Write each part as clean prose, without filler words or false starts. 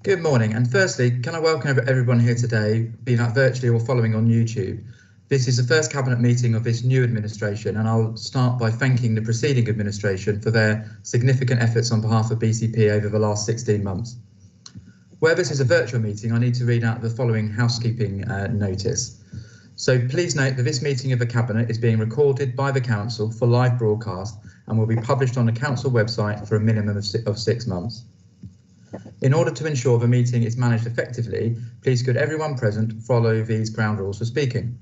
Good morning, and firstly, can I welcome everyone here today, be that virtually or following on YouTube. This is the first Cabinet meeting of this new administration, and I'll start by thanking the preceding administration for their significant efforts on behalf of BCP over the last 16 months. Where this is a virtual meeting, I need to read out the following housekeeping notice. So please note that this meeting of the Cabinet is being recorded by the Council for live broadcast and will be published on the Council website for a minimum of 6 months. In order to ensure the meeting is managed effectively, please could everyone present follow these ground rules for speaking.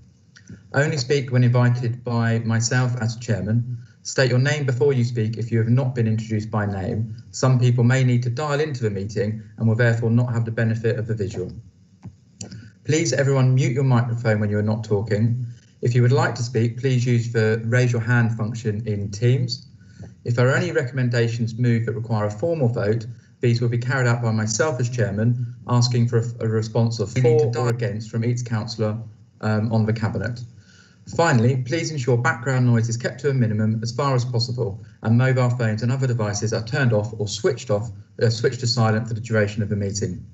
Only speak when invited by myself as chairman. State your name before you speak if you have not been introduced by name. Some people may need to dial into the meeting and will therefore not have the benefit of the visual. Please everyone mute your microphone when you are not talking. If you would like to speak, please use the raise your hand function in Teams. If there are any recommendations moved that require a formal vote, these will be carried out by myself as chairman, asking for a response of for or against from each councillor on the Cabinet. Finally, please ensure background noise is kept to a minimum as far as possible, and mobile phones and other devices are turned off or switched to silent for the duration of the meeting.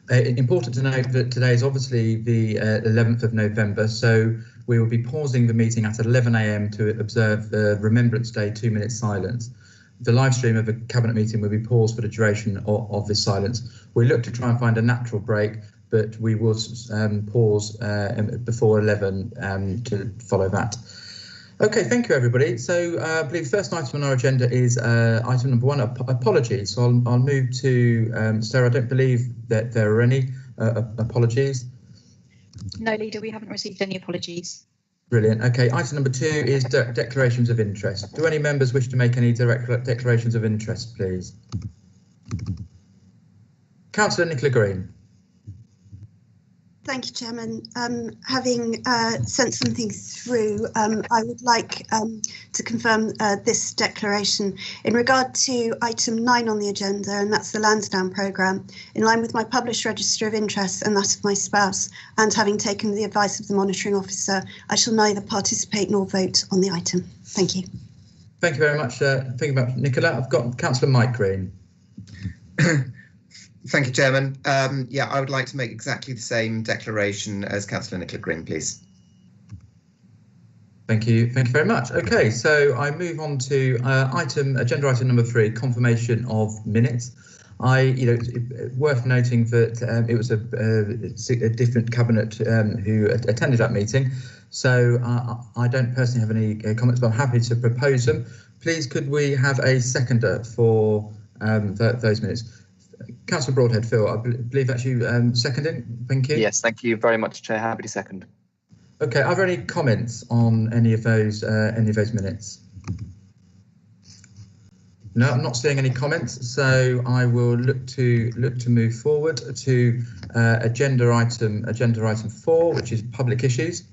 Important to note that today is obviously the 11th of November, so we will be pausing the meeting at 11 AM to observe the Remembrance Day 2-minute silence. The live stream of the Cabinet meeting will be paused for the duration of this silence. We look to try and find a natural break, but we will pause before 11 to follow that. Okay, thank you everybody. So I believe the first item on our agenda is item number 1, apologies. So I'll move to Sarah. I don't believe that there are any apologies. No, Leader, we haven't received any apologies. Brilliant. Okay, item number 2 is declarations of interest. Do any members wish to make any direct declarations of interest, please? Councillor Nicola Green. Thank you, Chairman. Having sent something through, I would like to confirm this declaration in regard to item 9 on the agenda, and that's the Lansdown programme. In line with my published register of interests and that of my spouse, and having taken the advice of the monitoring officer, I shall neither participate nor vote on the item. Thank you. Thank you very much. Thank you very much, Nicola. I've got Councillor Mike Green. Thank you, Chairman. Yeah, I would like to make exactly the same declaration as Councillor Nicola Green, please. Thank you very much. Okay, so I move on to agenda item number 3, confirmation of minutes. Worth noting that it was a different Cabinet who attended that meeting, so I don't personally have any comments, but I'm happy to propose them. Please, could we have a seconder for those minutes? Councillor Broadhead, Phil, I believe that's you seconding. Thank you. Yes, thank you very much, Chair. Happy to second. Okay, are there any comments on any of those minutes? No, I'm not seeing any comments, so I will look to move forward to agenda item 4, which is public issues.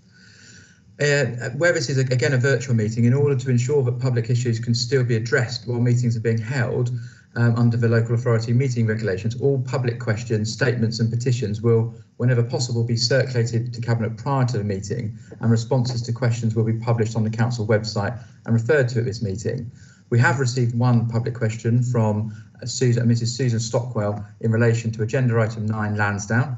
Where this is again a virtual meeting, in order to ensure that public issues can still be addressed while meetings are being held, under the local authority meeting regulations, all public questions, statements and petitions will, whenever possible, be circulated to Cabinet prior to the meeting, and responses to questions will be published on the Council website and referred to at this meeting. We have received one public question from Mrs. Susan Stockwell in relation to agenda item 9, Lansdown.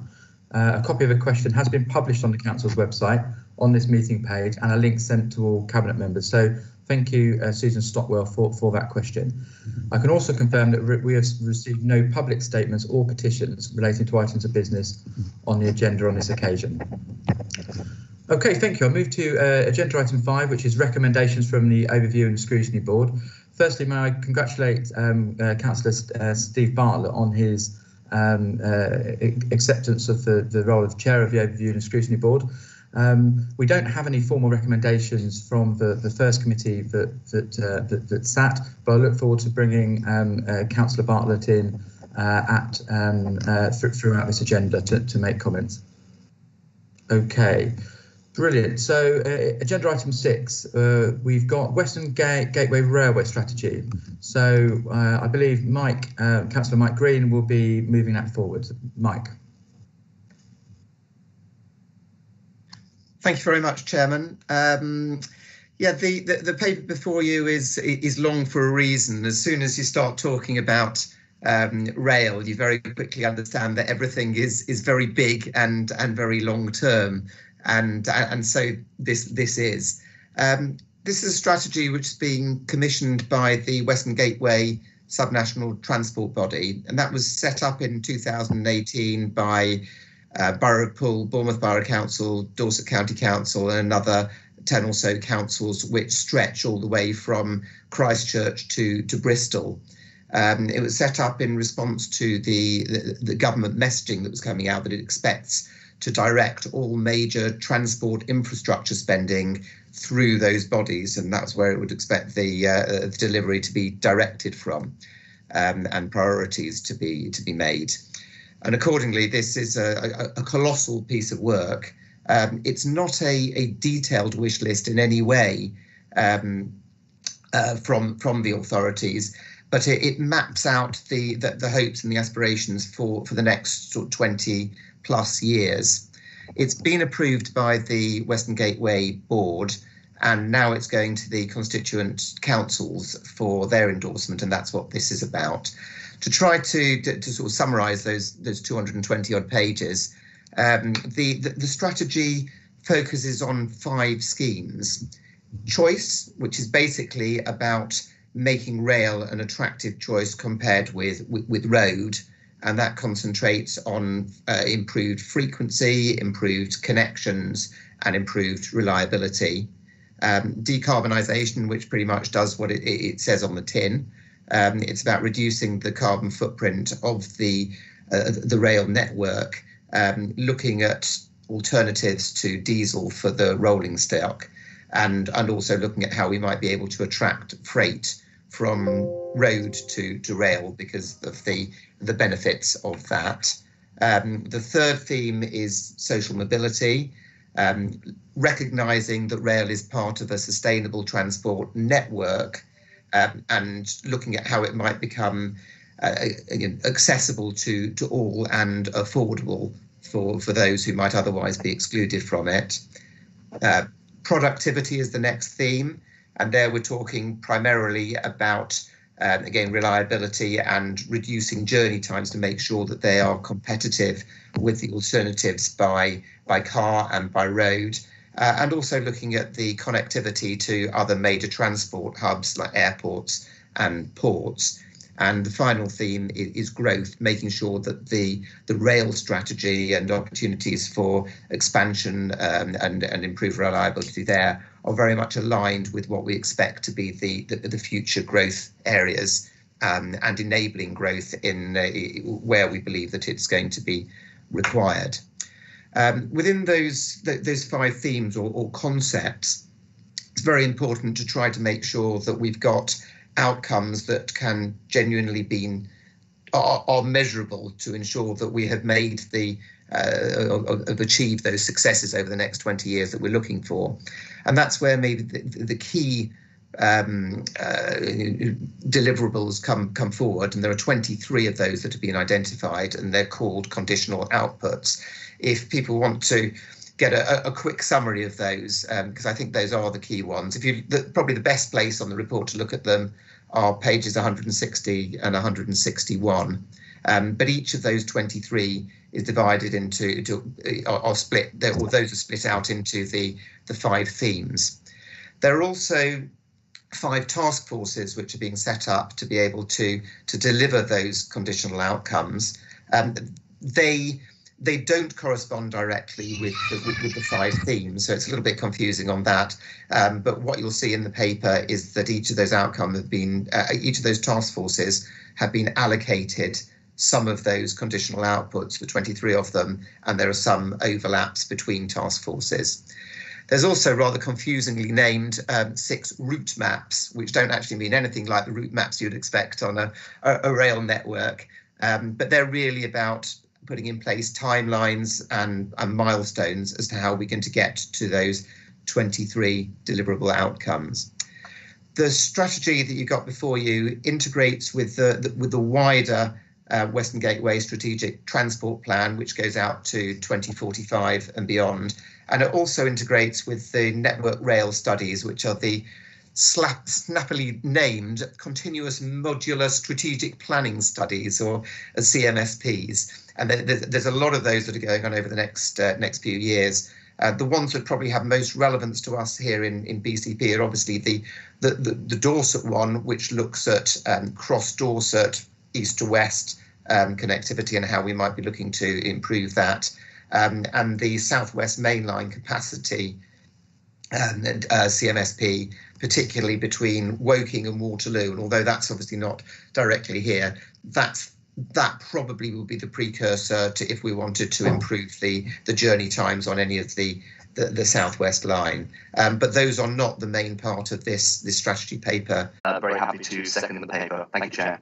A copy of the question has been published on the Council's website on this meeting page and a link sent to all Cabinet members. So thank you, Susan Stockwell, for that question. I can also confirm that we have received no public statements or petitions relating to items of business on the agenda on this occasion. Okay, thank you. I'll move to agenda item 5, which is recommendations from the Overview and Scrutiny Board. Firstly, may I congratulate Councillor Steve Bartlett on his acceptance of the role of Chair of the Overview and Scrutiny Board. We don't have any formal recommendations from the first committee that sat, but I look forward to bringing Councillor Bartlett in throughout this agenda to make comments. Okay, brilliant. So agenda item 6, we've got Western Gateway Railway Strategy. So I believe Councillor Mike Green will be moving that forward. Mike. Thank you very much, Chairman. Yeah, the paper before you is long for a reason. As soon as you start talking about rail, you very quickly understand that everything is very big and very long term, and so this is. This is a strategy which is being commissioned by the Western Gateway subnational transport body, and that was set up in 2018 by Borough of Poole, Bournemouth Borough Council, Dorset County Council, and another 10 or so councils which stretch all the way from Christchurch to Bristol. It was set up in response to the government messaging that was coming out that it expects to direct all major transport infrastructure spending through those bodies, and that's where it would expect the delivery to be directed from, and priorities to be made. And accordingly, this is a colossal piece of work. It's not a detailed wish list in any way from the authorities, but it maps out the hopes and the aspirations for the next sort of 20 plus years. It's been approved by the Western Gateway Board, and now it's going to the constituent councils for their endorsement, and that's what this is about. To try to sort of summarise those 220 odd pages, the strategy focuses on 5 schemes. Choice, which is basically about making rail an attractive choice compared with road, and that concentrates on improved frequency, improved connections, and improved reliability. Decarbonisation, which pretty much does what it says on the tin. It's about reducing the carbon footprint of the rail network, looking at alternatives to diesel for the rolling stock, and also looking at how we might be able to attract freight from road to rail because of the benefits of that. The third theme is social mobility, recognising that rail is part of a sustainable transport network, and looking at how it might become accessible to all and affordable for those who might otherwise be excluded from it. Productivity is the next theme, and there we're talking primarily about again, reliability and reducing journey times to make sure that they are competitive with the alternatives by car and by road, and also looking at the connectivity to other major transport hubs like airports and ports. And the final theme is growth, making sure that the rail strategy and opportunities for expansion and improved reliability there are very much aligned with what we expect to be the future growth areas, and enabling growth in where we believe that it's going to be required. Within those 5 themes or concepts, it's very important to try to make sure that we've got outcomes that can genuinely are measurable to ensure that we have made have achieved those successes over the next 20 years that we're looking for. And that's where maybe the key deliverables come forward, and there are 23 of those that have been identified, and they're called conditional outputs. If people want to get a quick summary of those, because I think those are the key ones. Probably the best place on the report to look at them are pages 160 and 161. But each of those 23 is divided into are split, or those are split out into the 5 themes. There are also 5 task forces which are being set up to be able to deliver those conditional outcomes. They don't correspond directly with the 5 themes, so it's a little bit confusing on that. But what you'll see in the paper is that each of those outcomes have been, each of those task forces have been allocated some of those conditional outputs, for 23 of them, and there are some overlaps between task forces. There's also rather confusingly named 6 route maps, which don't actually mean anything like the route maps you'd expect on a rail network, but they're really about putting in place timelines and milestones as to how we're going to get to those 23 deliverable outcomes. The strategy that you got before you integrates with the wider Western Gateway Strategic Transport Plan, which goes out to 2045 and beyond. And it also integrates with the Network Rail Studies, which are the snappily named continuous modular strategic planning studies, or CMSPs. And there's a lot of those that are going on over the next few years. The ones that probably have most relevance to us here in BCP are obviously the Dorset one, which looks at cross Dorset, east to west connectivity and how we might be looking to improve that, and the Southwest Mainline capacity CMSP, particularly between Woking and Waterloo. And although that's obviously not directly here, that probably will be the precursor to if we wanted to improve the journey times on any of the Southwest line. But those are not the main part of this strategy paper. Very happy to second the paper. Thank you, Chair.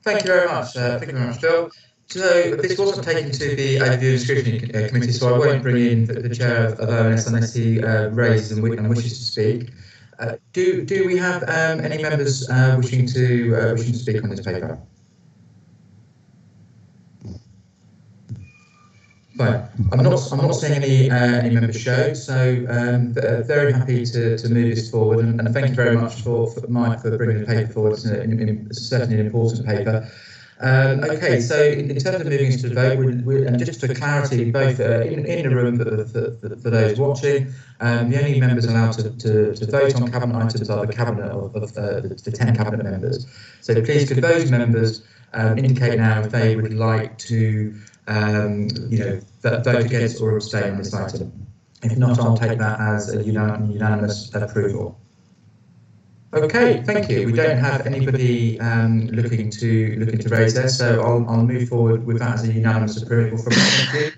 Thank you very much. Thank you very much, Bill. So this wasn't taken to the Overview and Scrutiny Committee, so I won't bring in the Chair of ONS unless he raises and wishes to speak. Do we have any members wishing to speak on this paper? Fine. I'm not seeing any members show, so very happy to move this forward, and thank you very much for Mike for bringing the paper forward. It's certainly an important paper. Okay, so in terms of moving into the vote, and just for clarity, both in the room for those watching, the only members allowed to vote on cabinet items are the cabinet of the 10 cabinet members. So please, could those members indicate now if they would like to, vote against or abstain on this item? If not, I'll take that as a unanimous approval. Okay, thank you. We don't have anybody looking to raise that, so I'll move forward with that as a unanimous approval from you.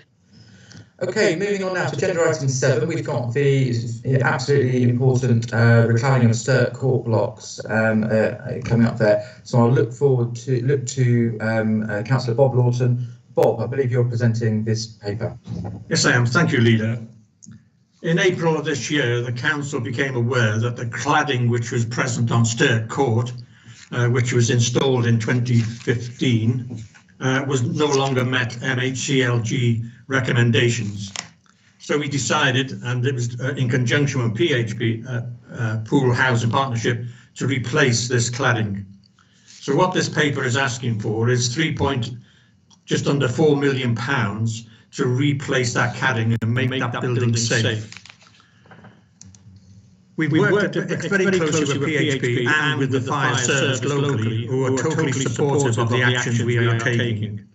Okay, moving on now to agenda item 7. We've got the absolutely important recladding of Sturt Court blocks coming up there. So I'll look to Councillor Bob Lawton. Bob, I believe you're presenting this paper. Yes, I am. Thank you, Leader. In April of this year, the Council became aware that the cladding which was present on Sturt Court, which was installed in 2015, was no longer met MHCLG recommendations. So we decided, and it was in conjunction with PHP, Pool Housing Partnership, to replace this cladding. So what this paper is asking for is just under £4 million to replace that cladding and make that building safe. We worked very closely with PHP and with the fire service locally, who are totally supportive of the actions we are taking.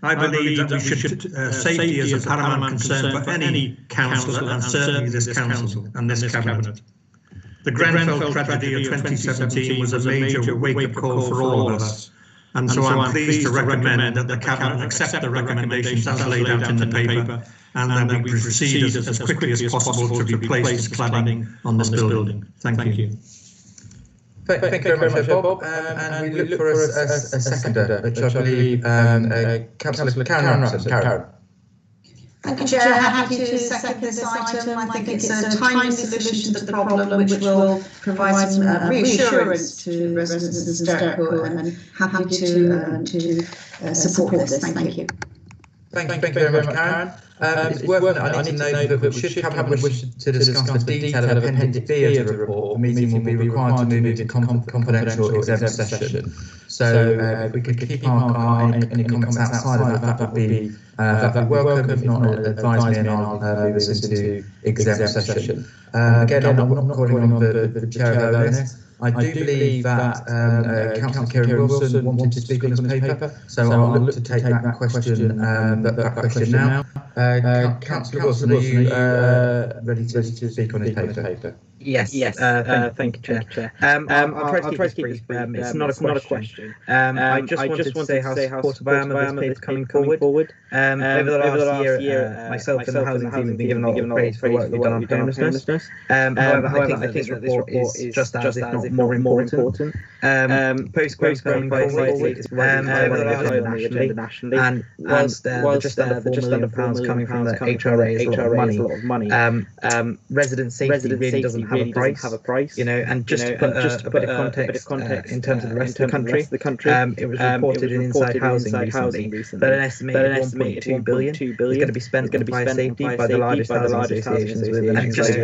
I believe that we should safety is a paramount concern for any council, and certainly this council and this cabinet. The Grenfell tragedy of 2017 was a major wake-up call for all of us. And so I'm pleased to recommend that the Cabinet accept the recommendations as laid out in the paper, and that we proceed as quickly as possible to replace this cladding on this building. Thank you. Thank you very much, Bob. And we look for a seconder, which I believe Councillor Karen Russell. Karen. Thank you, Chair. Happy to second this item. I think it's a timely solution to the problem, which will provide some reassurance to residents in Sturt Court, and happy to support this. Thank you. Thank you very much, Karen. It's worth I need to know that should Cabinet wish to discuss the detail of Appendix B of the report, the meeting will be required to move into confidential exempt session. So if we could keep any comments outside of that, that would be welcome. If not, advise me and I'll move us into exempt session. Again, I'm not calling on the Chair of ONS. I do believe that Councillor Kieran Wilson wanted to speak on this paper, so I'll look to take that question now. Councillor Wilson, are you ready to speak on this paper? Yes. Thank you, Chair. I'll try to keep this brief. It's not a question. I just wanted to say how supportive I am of this paper coming forward. Over the last year, myself and the housing team have been given a lot of praise for the work we've done on homelessness. However, I think that this report is just as, if not more important. Post-growth coming forward over the last nationally, and whilst just under £4 million coming from the HRA is a lot of money, resident safety really doesn't have a price. You know, and just to put a bit of context in terms of the rest of the country, it was reported in Inside Housing recently that an estimated 1.2 billion is going to be spent on fire safety by the largest housing associations within the next 5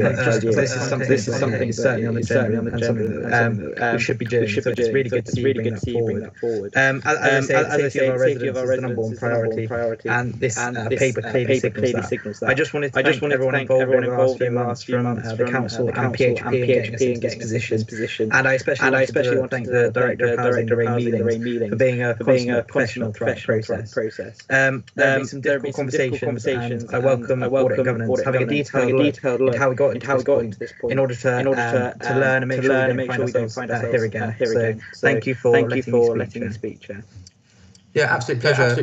years. This is something certainly on the agenda and something that we should be doing. So it's really good to see you bring that forward. As I say, safety of our residents is the number one priority, and this paper clearly signals that. I just wanted to thank everyone involved over the last few months from the council and PHP in getting us into this position. And I especially want to thank the Director of Housing, Lorraine Mealing, for being a professional throughout the process. There have been some difficult conversations, and I welcome audit governance having a detailed look at how we got into this point in order to learn and make sure we don't find ourselves here again. So thank you for letting me speak, Chair. Yeah, absolute pleasure.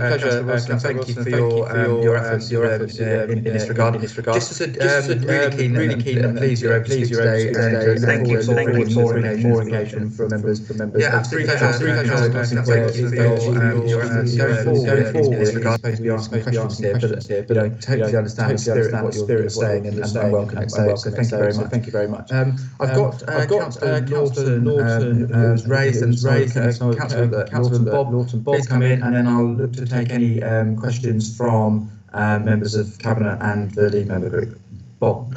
Thank you for your efforts in this regard. Just really keen and pleased you're able to speak today. Thank you for more engagement from members. Yeah, absolute pleasure. Thank you for your efforts going forward in this regard. Supposed to be asking questions here, but I totally understand the spirit of what you're saying and welcome it. So thank you very much. I've got Councillor Norton who's raised and Councillor Bob. Please come in. And then I'll look to take any questions from members of Cabinet and the lead member group. Bob.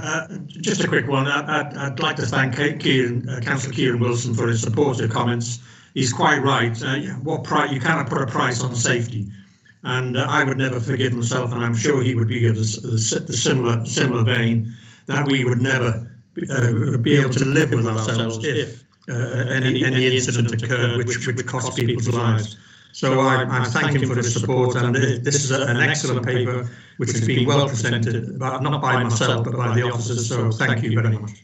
Just a quick one. I'd like to thank Councillor Kieran Wilson for his supportive comments. He's quite right. You cannot put a price on safety, and I would never forgive myself, and I'm sure he would be of the similar vein, that we would never be able to live with ourselves if any incident occurred which cost people's lives. So I thank him for his support, and this is an excellent paper which has been well presented, but not by myself but by the officers, so thank you very much.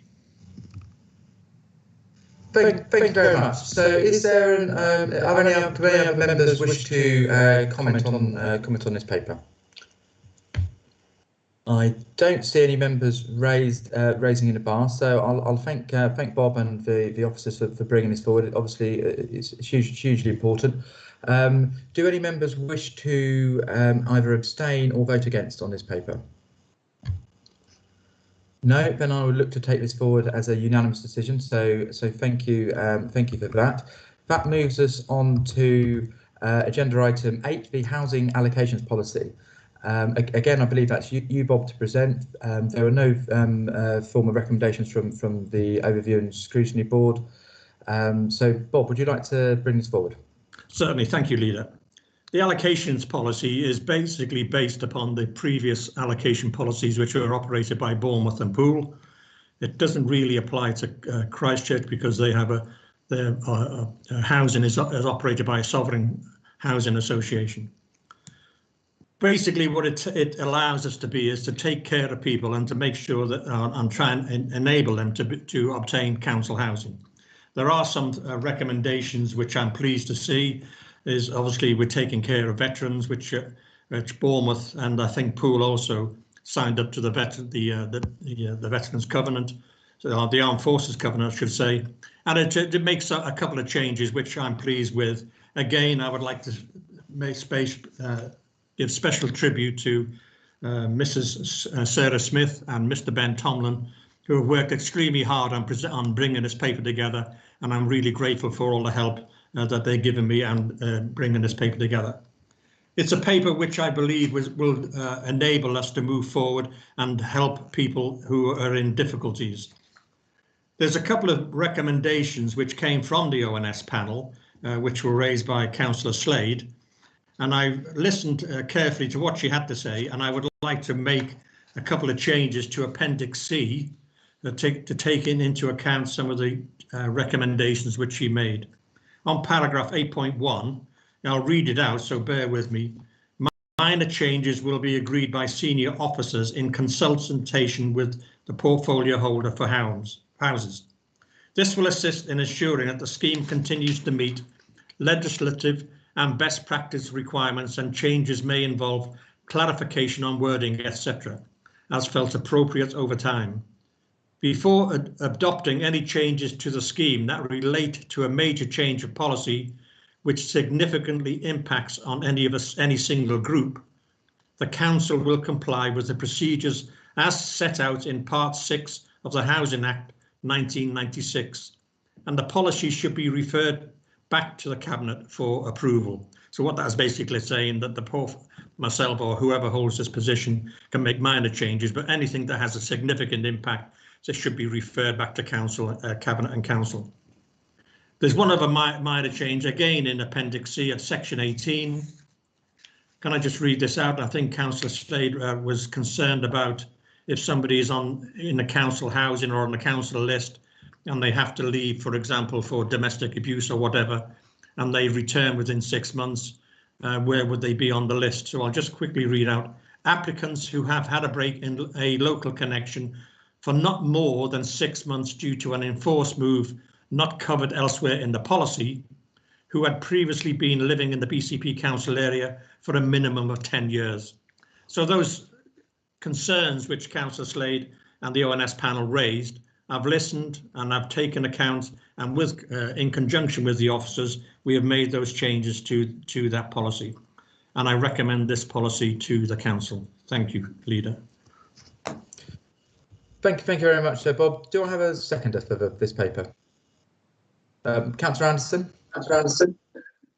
Thank you very much. So is there do any other members wish to comment on this paper? I don't see any members raising in a bar, so I'll thank Bob and the officers for bringing this forward. Obviously, it's hugely important. Do any members wish to either abstain or vote against on this paper? No, then I will look to take this forward as a unanimous decision. So thank you for that. That moves us on to agenda item 8, the housing allocations policy. Again, I believe that's you, Bob, to present. There are no formal recommendations from the overview and scrutiny board. So, Bob, would you like to bring this forward? Certainly, thank you, Leader. The allocations policy is basically based upon the previous allocation policies which were operated by Bournemouth and Poole. It doesn't really apply to Christchurch because they have their housing is operated by a sovereign housing association. Basically, what it allows us to be is to take care of people and to make sure that and try and enable them to obtain council housing. There are some recommendations which I'm pleased to see. Is obviously we're taking care of veterans, which Bournemouth and I think Poole also signed up to the Veterans Covenant, so the Armed Forces Covenant, I should say, and it makes a couple of changes which I'm pleased with. Again, I would like to give special tribute to Mrs. Sarah Smith and Mr. Ben Tomlin, who have worked extremely hard on bringing this paper together, and I'm really grateful for all the help that they've given me and bringing this paper together. It's a paper which I believe will enable us to move forward and help people who are in difficulties. There's a couple of recommendations which came from the ONS panel, which were raised by Councillor Slade, and I listened carefully to what she had to say, and I would like to make a couple of changes to Appendix C to take into account some of the recommendations which she made. On paragraph 8.1, I'll read it out, so bear with me. Minor changes will be agreed by senior officers in consultation with the portfolio holder for houses. This will assist in ensuring that the scheme continues to meet legislative and best practice requirements, and changes may involve clarification on wording, etc., as felt appropriate over time. Before adopting any changes to the scheme that relate to a major change of policy which significantly impacts on any single group, the Council will comply with the procedures as set out in Part 6 of the Housing Act 1996, and the policy should be referred back to the Cabinet for approval. So what that's basically saying that myself or whoever holds this position can make minor changes, but anything that has a significant impact, so should be referred back to Council, Cabinet and Council. There's one other minor change again in Appendix C at Section 18. Can I just read this out? I think Councillor Slade was concerned about if somebody is in the council housing or on the council list and they have to leave, for example, for domestic abuse or whatever, and they return within 6 months, where would they be on the list? So I'll just quickly read out. Applicants who have had a break in a local connection for not more than 6 months due to an enforced move not covered elsewhere in the policy, who had previously been living in the BCP Council area for a minimum of 10 years. So those concerns which Councillor Slade and the ONS panel raised, I've listened and I've taken account, and with in conjunction with the officers, we have made those changes to that policy. And I recommend this policy to the Council. Thank you, Leader. Thank you very much, Bob. Do I have a seconder for this paper? Councillor Anderson.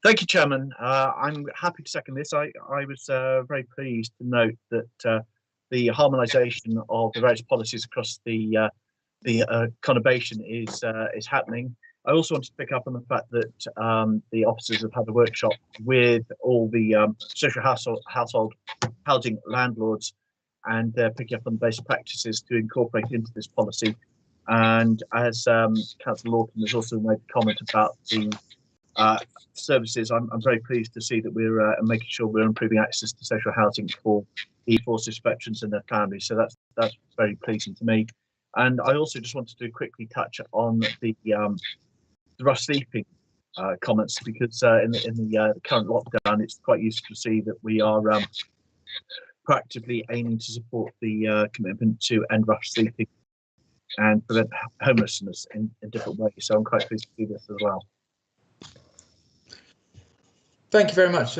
Thank you, Chairman. I'm happy to second this. I was very pleased to note that the harmonisation of the various policies across the conurbation is happening. I also want to pick up on the fact that the officers have had a workshop with all the social household housing landlords, and they're picking up on best practices to incorporate into this policy. And as Councillor Lawton has also made a comment about the services, I'm very pleased to see that we're making sure we're improving access to social housing for forces veterans and their families. So that's very pleasing to me. And I also just wanted to quickly touch on the rough sleeping comments, because in the current lockdown, it's quite useful to see that we are proactively aiming to support the commitment to end rough sleeping and prevent homelessness in different ways. So I'm quite pleased to see this as well. Thank you very much,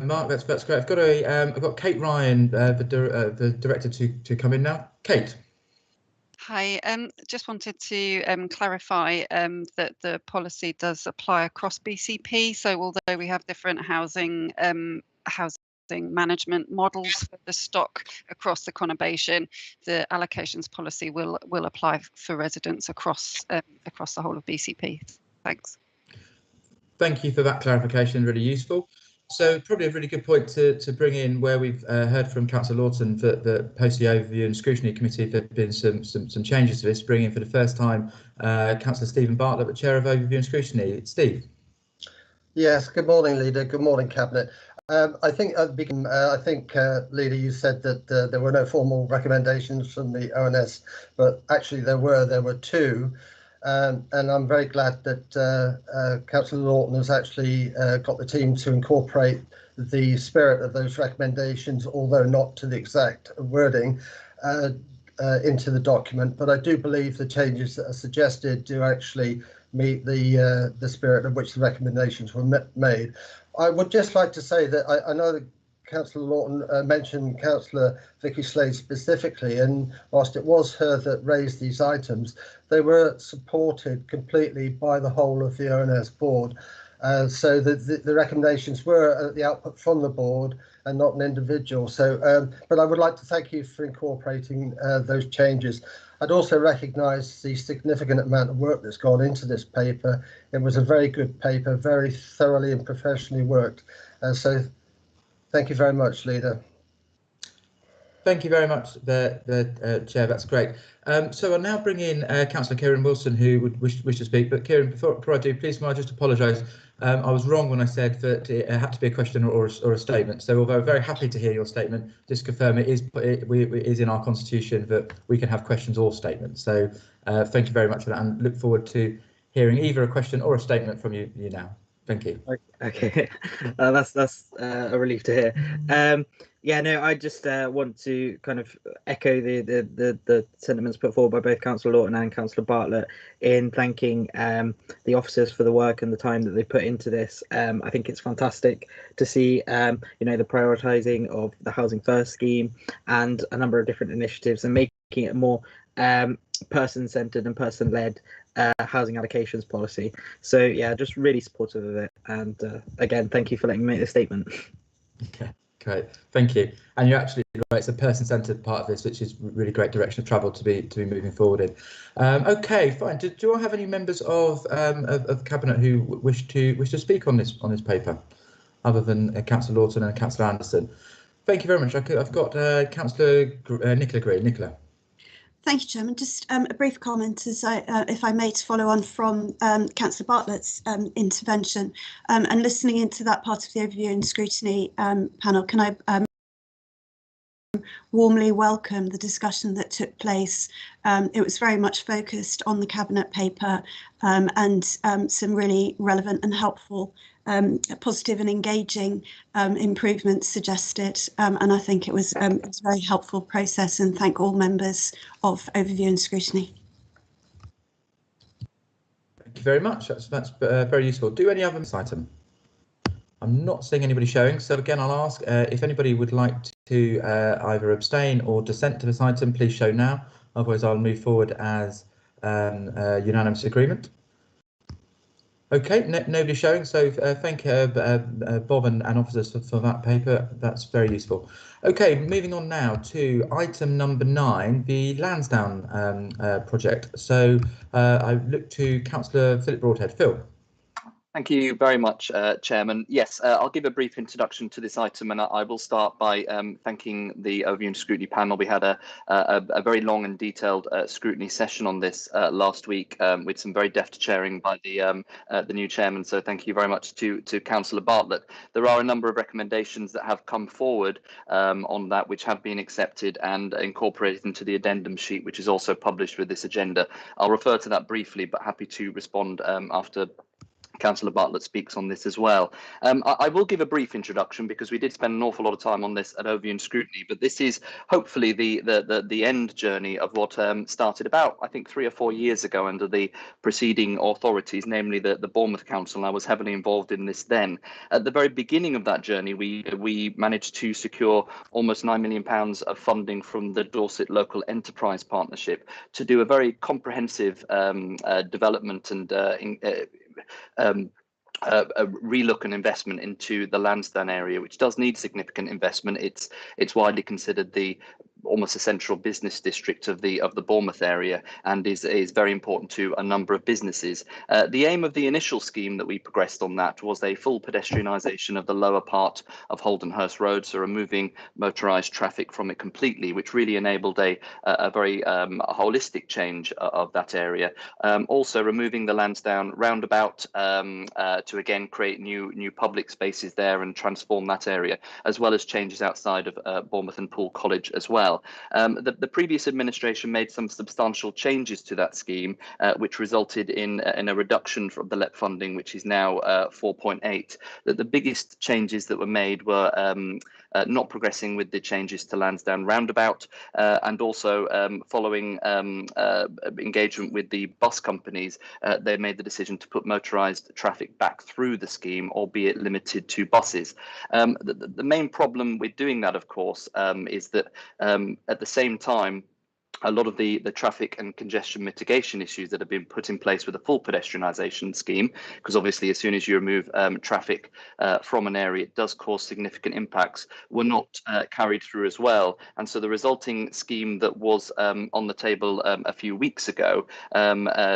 Mark. That's great. I've got Kate Ryan, the director, to come in now. Kate. Hi, just wanted to clarify that the policy does apply across BCP. So although we have different housing management models for the stock across the conurbation, the allocations policy will apply for residents across the whole of BCP. Thanks. Thank you for that clarification, really useful. So probably a really good point to bring in where we've heard from Councillor Lawton that the post the overview and scrutiny committee there have been some changes to this, bringing in for the first time Councillor Stephen Bartlett, the chair of overview and scrutiny. Steve. Yes, good morning, Leader. Good morning, Cabinet. I think Leader, you said that there were no formal recommendations from the ONS, but actually there were two. And I'm very glad that Councillor Lawton has actually got the team to incorporate the spirit of those recommendations, although not to the exact wording, into the document. But I do believe the changes that are suggested do actually meet the spirit of which the recommendations were made. I would just like to say that I know that Councillor Lawton mentioned Councillor Vicky Slade specifically, and whilst it was her that raised these items, they were supported completely by the whole of the ONS board. So the recommendations were the output from the board and not an individual. So, but I would like to thank you for incorporating those changes. I'd also recognise the significant amount of work that's gone into this paper. It was a very good paper, very thoroughly and professionally worked. So thank you very much, Leader. Thank you very much, the Chair. That's great. So I'll now bring in Councillor Kieran Wilson, who would wish to speak. But Kieran, before I do, please may I just apologise. I was wrong when I said that it had to be a question or a statement. So although very happy to hear your statement, just confirm it is in our constitution that we can have questions or statements. So thank you very much for that, and look forward to hearing either a question or a statement from you now. Thank you. Okay, that's a relief to hear. Yeah, no, I just want to kind of echo the sentiments put forward by both Councillor Lawton and Councillor Bartlett in thanking the officers for the work and the time that they put into this. I think it's fantastic to see, the prioritising of the Housing First scheme and a number of different initiatives, and making it more person-centred and person-led housing allocations policy. So yeah, just really supportive of it. And again, thank you for letting me make this statement. Okay, great, thank you. And you're actually right, it's a person-centred part of this, which is really great direction of travel to be moving forward in. Okay, fine. Do I have any members of Cabinet who wish to speak on this paper, other than Councillor Lawton and Councillor Anderson? Thank you very much. I've got Councillor Nicola Green. Nicola. Thank you, Chairman. Just a brief comment, as if I may, to follow on from Councillor Bartlett's intervention, and listening into that part of the overview and scrutiny panel. Can I warmly welcome the discussion that took place? It was very much focused on the Cabinet paper and some really relevant and helpful, positive and engaging improvements suggested, and I think it was a very helpful process, and thank all members of Overview and Scrutiny. Thank you very much. That's very useful. Do any other item? I'm not seeing anybody showing, so again I'll ask if anybody would like to either abstain or dissent to this item, please show now. Otherwise I'll move forward as unanimous agreement. Okay, nobody showing, so thank Bob and officers for that paper. That's very useful. Okay, moving on now to item number 9, the Lansdown project. So I look to Councillor Philip Broadhead. Phil. Thank you very much, Chairman. Yes, I'll give a brief introduction to this item, and I will start by thanking the Overview and Scrutiny panel. We had a very long and detailed scrutiny session on this last week with some very deft chairing by the new chairman. So thank you very much to Councillor Bartlett. There are a number of recommendations that have come forward on that, which have been accepted and incorporated into the addendum sheet, which is also published with this agenda. I'll refer to that briefly, but happy to respond after Councillor Bartlett speaks on this as well. I will give a brief introduction because we did spend an awful lot of time on this at Overview and Scrutiny, but this is hopefully the end journey of what started about, I think, 3 or 4 years ago under the preceding authorities, namely the Bournemouth Council, and I was heavily involved in this then. At the very beginning of that journey, we managed to secure almost £9 million of funding from the Dorset Local Enterprise Partnership to do a very comprehensive development and a relook and investment into the Lansdown area, which does need significant investment. It's widely considered the almost a central business district of the Bournemouth area, and is very important to a number of businesses. The aim of the initial scheme that we progressed on that was a full pedestrianisation of the lower part of Holdenhurst Road, so removing motorised traffic from it completely, which really enabled a very holistic change of that area. Also removing the Lansdown roundabout to again create new public spaces there and transform that area, as well as changes outside of Bournemouth and Poole College as well. The previous administration made some substantial changes to that scheme, which resulted in a reduction from the LEP funding, which is now 4.8. The biggest changes that were made were not progressing with the changes to Lansdown roundabout, and also following engagement with the bus companies, they made the decision to put motorised traffic back through the scheme, albeit limited to buses. The main problem with doing that, of course, is that at the same time, a lot of the traffic and congestion mitigation issues that have been put in place with a full pedestrianisation scheme, because obviously as soon as you remove traffic from an area, it does cause significant impacts, were not carried through as well. And so the resulting scheme that was on the table a few weeks ago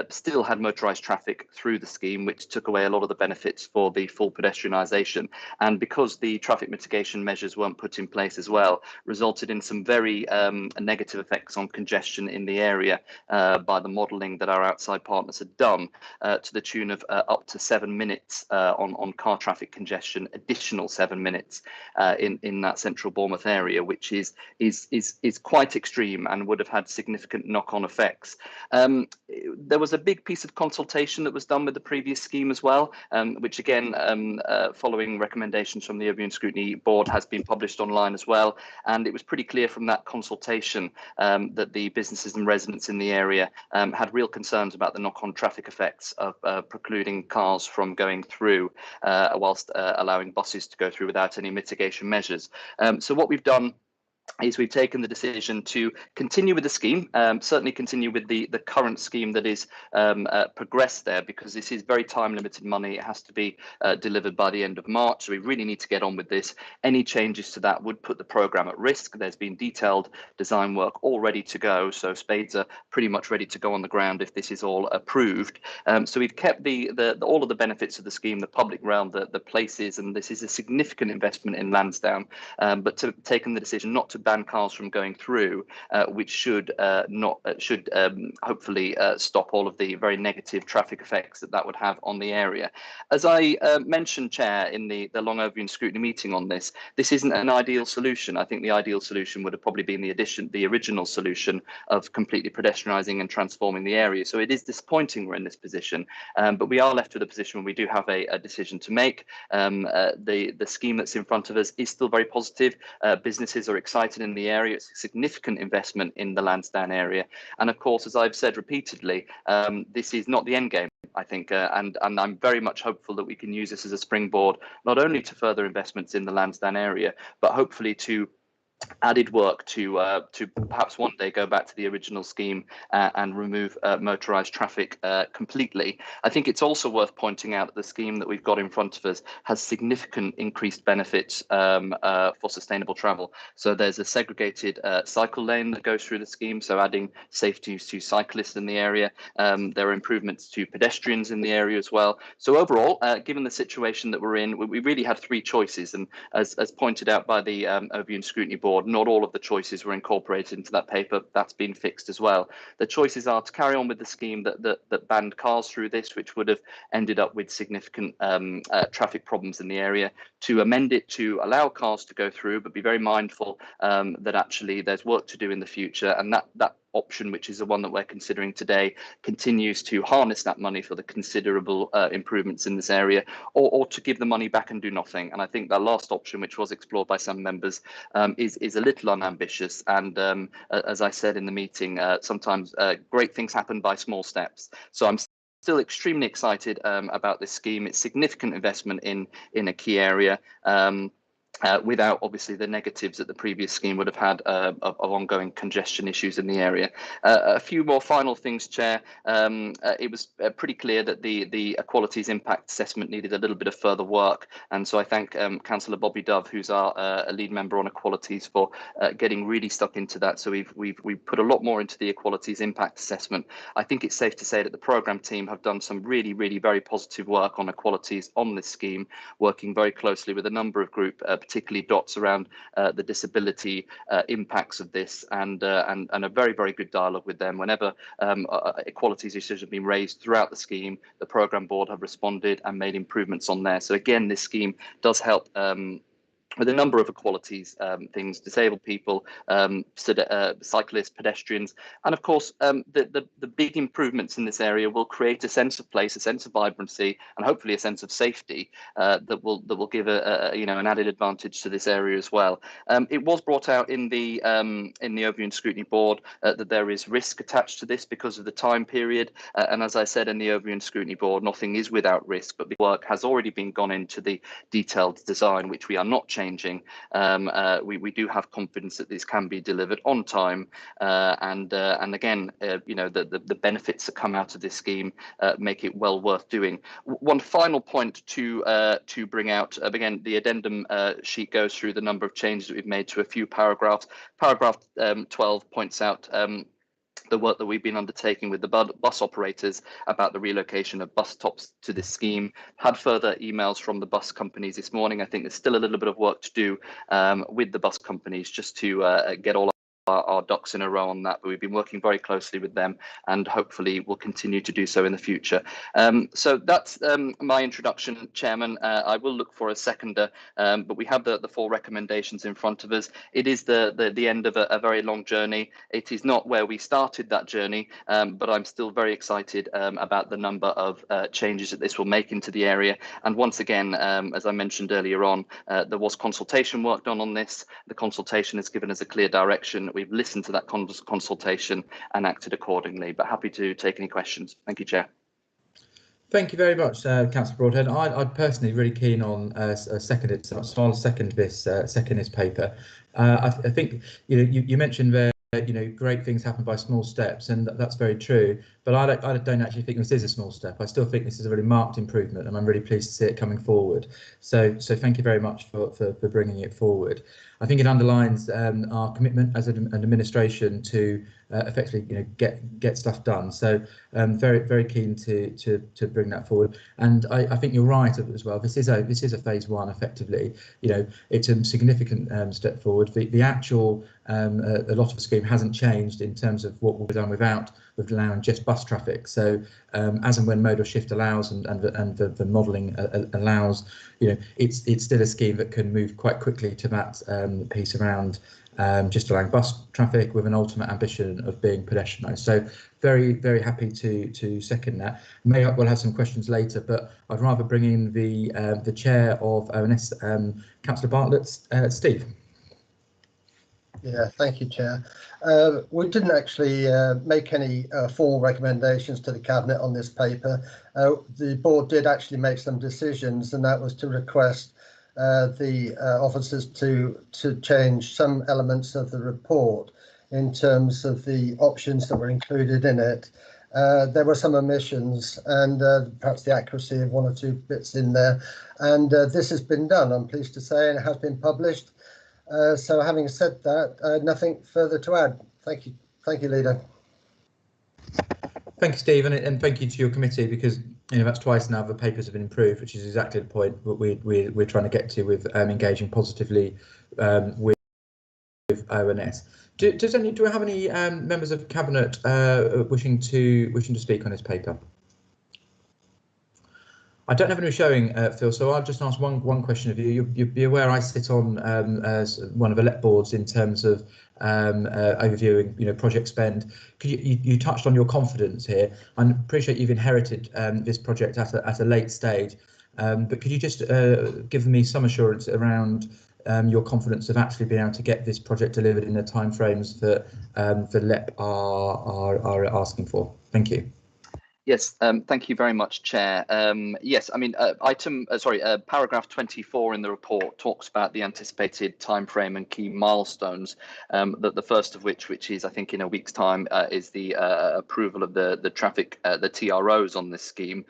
still had motorised traffic through the scheme, which took away a lot of the benefits for the full pedestrianisation. And because the traffic mitigation measures weren't put in place as well, resulted in some very negative effects on congestion in the area by the modelling that our outside partners had done, to the tune of up to 7 minutes on car traffic congestion, additional 7 minutes in that central Bournemouth area, which is quite extreme and would have had significant knock-on effects. There was a big piece of consultation that was done with the previous scheme as well, which again, following recommendations from the Overview and Scrutiny Board, has been published online as well. And it was pretty clear from that consultation that the businesses and residents in the area had real concerns about the knock-on traffic effects of precluding cars from going through whilst allowing buses to go through without any mitigation measures. So what we've done is we've taken the decision to continue with the scheme, certainly continue with the current scheme that is progressed there, because this is very time limited money. It has to be delivered by the end of March. So we really need to get on with this. Any changes to that would put the programme at risk. There's been detailed design work all ready to go. So spades are pretty much ready to go on the ground if this is all approved. So we've kept all of the benefits of the scheme, the public realm, the places, and this is a significant investment in Lansdown, but taken the decision not to ban cars from going through, which should hopefully stop all of the very negative traffic effects that would have on the area. As I mentioned, Chair, in the long overview and scrutiny meeting on this isn't an ideal solution. I think the ideal solution would have probably been the original solution of completely pedestrianising and transforming the area. So it is disappointing we're in this position, but we are left with a position where we do have a decision to make. The scheme that's in front of us is still very positive. Businesses are excited in the area. It's a significant investment in the Lansdown area, and of course, as I've said repeatedly, this is not the end game, I think, and I'm very much hopeful that we can use this as a springboard, not only to further investments in the Lansdown area, but hopefully to added work to perhaps one day go back to the original scheme and remove motorised traffic completely. I think it's also worth pointing out that the scheme that we've got in front of us has significant increased benefits for sustainable travel. So there's a segregated cycle lane that goes through the scheme, so adding safety to cyclists in the area. There are improvements to pedestrians in the area as well. So overall, given the situation that we're in, we really had three choices, and as pointed out by the Overview and Scrutiny Board, not all of the choices were incorporated into that paper. That's been fixed as well. The choices are to carry on with the scheme that banned cars through this, which would have ended up with significant traffic problems in the area, to amend it to allow cars to go through, but be very mindful that actually there's work to do in the future, and that option, which is the one that we're considering today, continues to harness that money for the considerable improvements in this area, or to give the money back and do nothing. And I think that last option, which was explored by some members, is a little unambitious. And as I said in the meeting, sometimes great things happen by small steps. So I'm still extremely excited about this scheme. It's significant investment in a key area. Without obviously the negatives that the previous scheme would have had of ongoing congestion issues in the area. A few more final things, Chair. It was pretty clear that the equalities impact assessment needed a little bit of further work, and so I thank Councillor Bobby Dove, who's our lead member on equalities, for getting really stuck into that. So we've put a lot more into the equalities impact assessment. I think it's safe to say that the programme team have done some really very positive work on equalities on this scheme, working very closely with a number of groups, particularly dots around the disability impacts of this, and a very good dialogue with them. Whenever equalities issues have been raised throughout the scheme, the programme board have responded and made improvements on there. So again, this scheme does help with a number of equalities things: disabled people, cyclists, pedestrians, and of course the big improvements in this area will create a sense of place, a sense of vibrancy, and hopefully a sense of safety that will give an added advantage to this area as well. It was brought out in the Overview and Scrutiny Board that there is risk attached to this because of the time period, and as I said in the Overview and Scrutiny Board, nothing is without risk, but the work has already been gone into the detailed design, which we are not changing. We do have confidence that this can be delivered on time, and again, the benefits that come out of this scheme make it well worth doing. One final point to bring out, again, the addendum sheet goes through the number of changes that we've made to a few paragraphs. Paragraph 12 points out the work that we've been undertaking with the bus operators about the relocation of bus stops to this scheme. Had further emails from the bus companies this morning. I think there's still a little bit of work to do with the bus companies just to get all our ducks in a row on that, but we've been working very closely with them, and hopefully we'll continue to do so in the future. So that's my introduction, Chairman. I will look for a seconder, but we have the full recommendations in front of us. It is the end of a very long journey. It is not where we started that journey, but I'm still very excited about the number of changes that this will make into the area. And once again, as I mentioned earlier on, there was consultation work done on this. The consultation has given us a clear direction. We've listened to that consultation and acted accordingly, but happy to take any questions. Thank you, Chair. Thank you very much, Councillor Broadhead. I'm personally really keen on second this paper. I think you mentioned there great things happen by small steps, and that's very true. But I don't actually think this is a small step. I still think this is a really marked improvement, and I'm really pleased to see it coming forward. So thank you very much for bringing it forward. I think it underlines our commitment as an administration to effectively get stuff done. So very keen to bring that forward. And I think you're right as well. This is a phase one effectively. It's a significant step forward. The actual a lot of the scheme hasn't changed in terms of what we've done with allowing just bus traffic. So as and when modal shift allows and the modelling allows, it's still a scheme that can move quite quickly to that piece around just allowing bus traffic with an ultimate ambition of being pedestrianised. So very happy to second that. We'll have some questions later, but I'd rather bring in the chair of ONS, Councillor Bartlett, Steve. Yeah, thank you, Chair. We didn't actually make any formal recommendations to the Cabinet on this paper. The board did actually make some decisions, and that was to request the officers to change some elements of the report in terms of the options that were included in it. There were some omissions and perhaps the accuracy of one or two bits in there, and this has been done, I'm pleased to say, and it has been published. So having said that, nothing further to add. Thank you, Leader. Thank you, Steve, and thank you to your committee, because that's twice now the papers have been improved, which is exactly the point that we're trying to get to with engaging positively with ONS. Do we have any members of Cabinet wishing to speak on this paper? I don't have any showing, Phil, so I'll just ask one question of you. You'll be aware I sit on as one of the LEP boards in terms of overviewing, project spend. You touched on your confidence here. I appreciate you've inherited this project at a late stage, but could you just give me some assurance around your confidence of actually being able to get this project delivered in the timeframes that the LEP are asking for? Thank you. Yes, thank you very much, Chair. Yes, I mean, paragraph 24 in the report talks about the anticipated timeframe and key milestones. The first of which is, I think, in a week's time, is the approval of the traffic, the TROs on this scheme,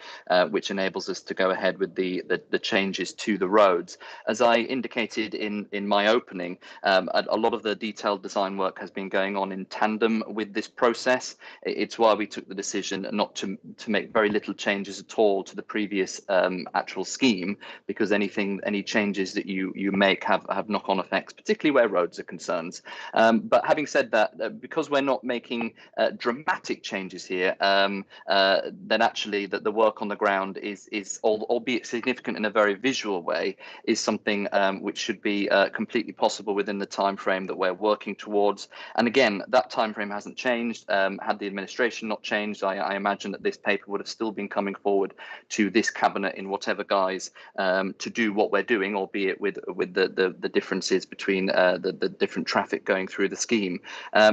which enables us to go ahead with the changes to the roads. As I indicated in my opening, a lot of the detailed design work has been going on in tandem with this process. It's why we took the decision not to make very little changes at all to the previous actual scheme, because any changes that you make have knock-on effects, particularly where roads are concerned. But having said that, because we're not making dramatic changes here, then actually the work on the ground is albeit significant in a very visual way, is something which should be completely possible within the time frame that we're working towards. And again, that time frame hasn't changed. Had the administration not changed, I imagine that this paper would have still been coming forward to this Cabinet in whatever guise to do what we're doing, albeit with the differences between the different traffic going through the scheme.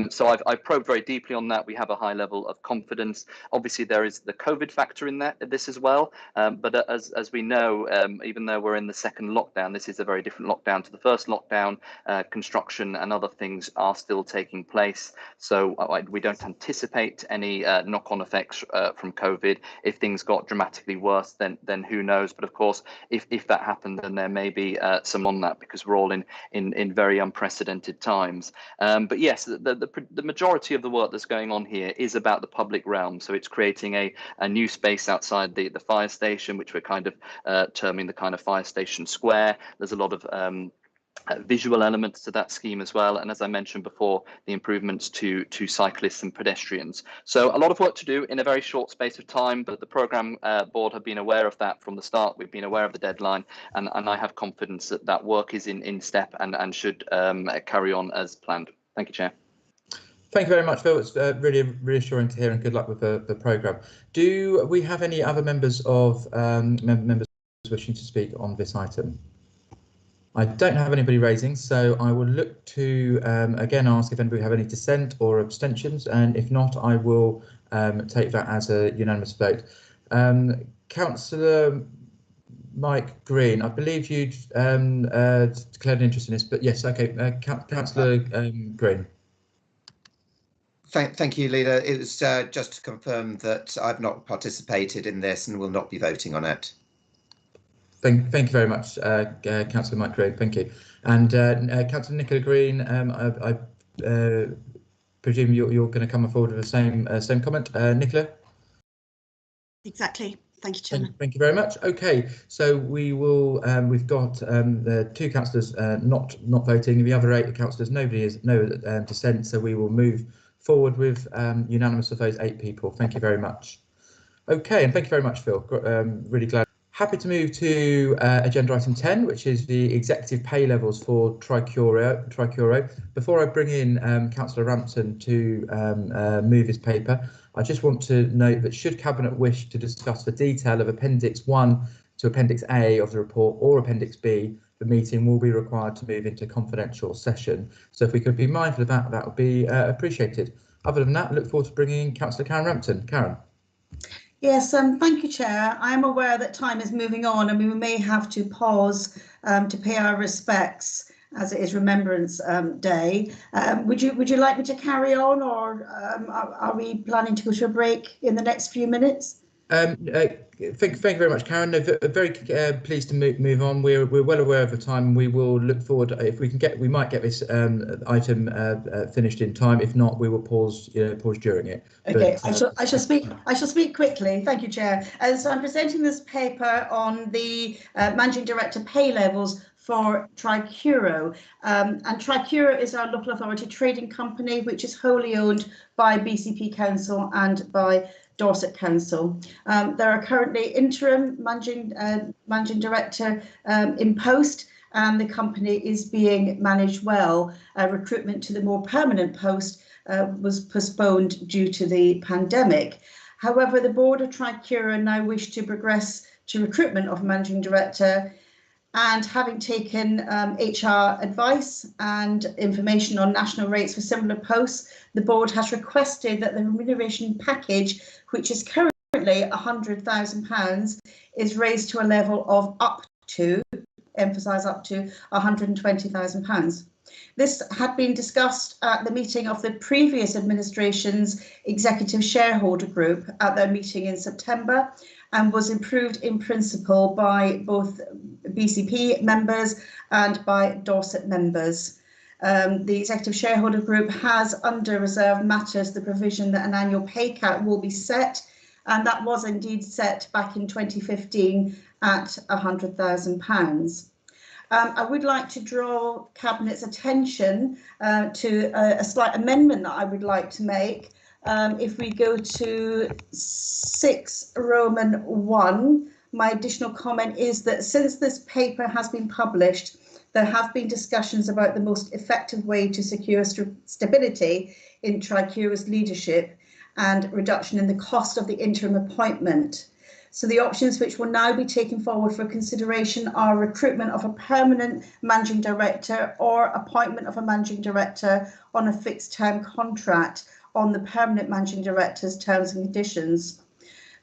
So I've probed very deeply on that. We have a high level of confidence. Obviously, there is the COVID factor in this as well. But as we know, even though we're in the second lockdown, this is a very different lockdown to the first lockdown. Construction and other things are still taking place. So we don't anticipate any knock-on effects from COVID. If things got dramatically worse, then who knows? But of course, if that happened, then there may be some on that, because we're all in very unprecedented times. But yes, the majority of the work that's going on here is about the public realm. So it's creating a new space outside the fire station, which we're kind of terming the kind of fire station square. There's a lot of visual elements to that scheme as well, and as I mentioned before, the improvements to cyclists and pedestrians. So a lot of work to do in a very short space of time, but the programme board have been aware of that from the start. We've been aware of the deadline, and I have confidence that work is in step and should carry on as planned. Thank you, Chair. Thank you very much, Phil. It's really reassuring to hear, and good luck with the programme. Do we have any other members wishing to speak on this item? I don't have anybody raising, so I will look to again ask if anybody have any dissent or abstentions, and if not, I will take that as a unanimous vote. Councillor Mike Green, I believe you declared an interest in this, but yes, okay, Councillor Green. Thank you, Leader. It was just to confirm that I've not participated in this and will not be voting on it. Thank you very much, Councillor Mike Green. Thank you. And Councillor Nicola Green, I presume you're going to come forward with the same comment, Nicola. Exactly. Thank you, Chairman. Thank you very much. Okay, so we will. We've got the 2 councillors not voting. The other 8 councillors, no dissent. So we will move forward with unanimous of those 8 people. Thank you very much. Okay, and thank you very much, Phil. Really glad. Happy to move to agenda item 10, which is the executive pay levels for Trurora. Before I bring in Councillor Rampton to move his paper, I just want to note that should Cabinet wish to discuss the detail of Appendix 1 to Appendix A of the report or Appendix B, the meeting will be required to move into confidential session. So if we could be mindful of that, that would be appreciated. Other than that, I look forward to bringing in Councillor Karen Rampton. Karen. Yes, thank you, Chair. I am aware that time is moving on and we may have to pause to pay our respects as it is Remembrance Day. Would you like me to carry on, or are we planning to go to a break in the next few minutes? Thank you very much, Karen. No, very pleased to move on. We're well aware of the time. We will look forward. If we can we might get this item finished in time. If not, we will pause during it. Okay, but, I shall speak quickly. Thank you, Chair. So I'm presenting this paper on the Managing Director pay levels for Trurora. And Trurora is our local authority trading company, which is wholly owned by BCP Council and by Dorset Council. There are currently interim managing director in post, and the company is being managed well. Recruitment to the more permanent post was postponed due to the pandemic. However, the board of Trurora now wish to progress to recruitment of a managing director, and having taken HR advice and information on national rates for similar posts, the board has requested that the remuneration package, which is currently £100,000, is raised to a level of up to £120,000. This had been discussed at the meeting of the previous administration's executive shareholder group at their meeting in September, and was approved in principle by both BCP members and by Dorset members. The executive shareholder group has, under reserved matters, the provision that an annual pay cap will be set, and that was indeed set back in 2015 at £100,000. I would like to draw Cabinet's attention to a slight amendment that I would like to make. If we go to 6 Roman 1, my additional comment is that since this paper has been published, there have been discussions about the most effective way to secure stability in Trurora's leadership and reduction in the cost of the interim appointment. So the options which will now be taken forward for consideration are recruitment of a permanent managing director or appointment of a managing director on a fixed term contract on the permanent managing director's terms and conditions.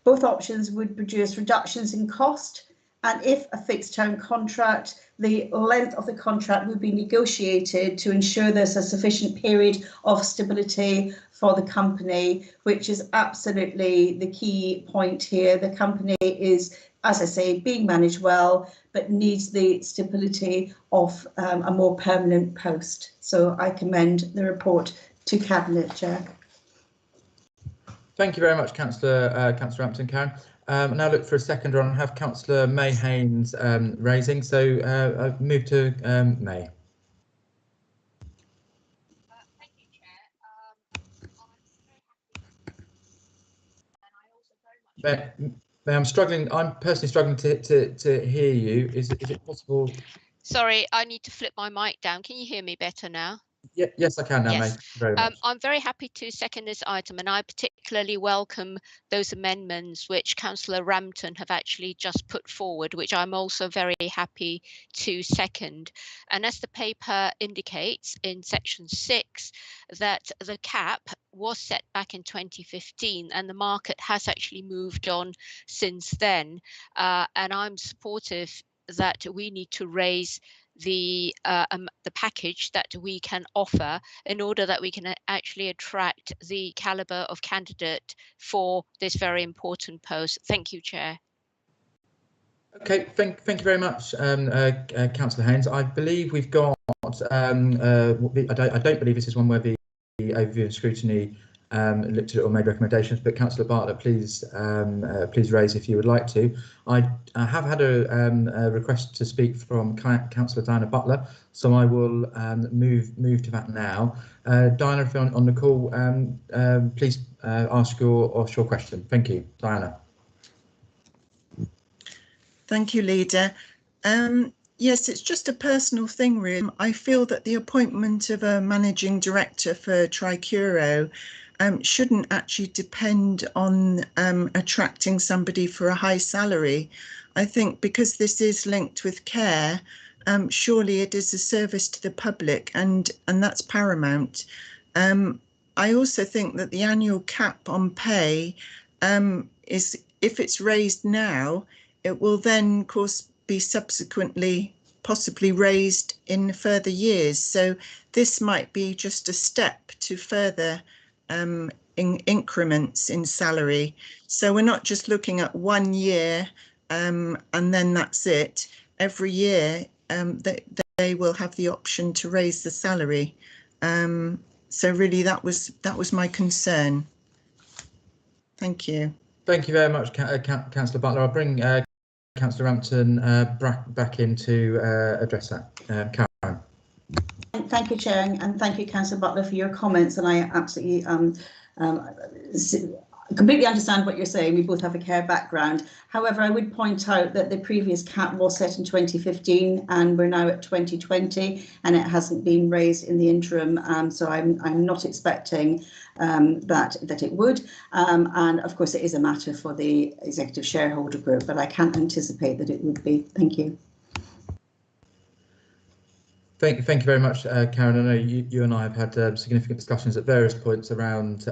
Both options would produce reductions in cost, and if a fixed term contract, the length of the contract would be negotiated to ensure there's a sufficient period of stability for the company, which is absolutely the key point here. The company is, as I say, being managed well, but needs the stability of a more permanent post. So I commend the report to Cabinet, Chair. Thank you very much, Councillor Rampton, Karen. Now look for a seconder and have Councillor May Haynes raising. So I've moved to May. Thank you, Chair. I'm struggling. I'm personally struggling to hear you. Is it possible? Sorry, I need to flip my mic down. Can you hear me better now? Yeah, yes, I can now, Yes. mate. Very much. I'm very happy to second this item, and I particularly welcome those amendments which Councillor Rampton have actually just put forward, which I'm also very happy to second. And as the paper indicates in section 6, that the cap was set back in 2015 and the market has actually moved on since then. And I'm supportive that we need to raise the package that we can offer in order that we can actually attract the caliber of candidate for this very important post. Thank you, Chair. Okay, thank you very much, Councillor Haynes. I believe we've got. I don't believe this is one where the overview and scrutiny looked at it or made recommendations, but Councillor Bartlett, please raise if you would like to. I have had a request to speak from Councillor Diana Butler, so I will move to that now. Diana, if you're on the call, please ask your question. Thank you, Diana. Thank you, Leader. Yes, it's just a personal thing, really. I feel that the appointment of a managing director for Trurora shouldn't actually depend on attracting somebody for a high salary. I think because this is linked with care, surely it is a service to the public, and that's paramount. I also think that the annual cap on pay is, if it's raised now, it will then, of course, be subsequently possibly raised in further years. So this might be just a step to further increments in salary. So we're not just looking at 1 year and then that's it. Every year they will have the option to raise the salary. So really that was my concern. Thank you. Thank you very much, Councillor Butler. I'll bring Councillor Rampton back in to address that. Karen. Thank you, Chair, and thank you, Councillor Butler, for your comments. And I absolutely completely understand what you're saying. We both have a care background. However, I would point out that the previous cap was set in 2015 and we're now at 2020 and it hasn't been raised in the interim. So I'm not expecting that it would. And of course, it is a matter for the executive shareholder group, but I can't anticipate that it would be. Thank you. Thank you very much, Karen. I know you and I have had significant discussions at various points around,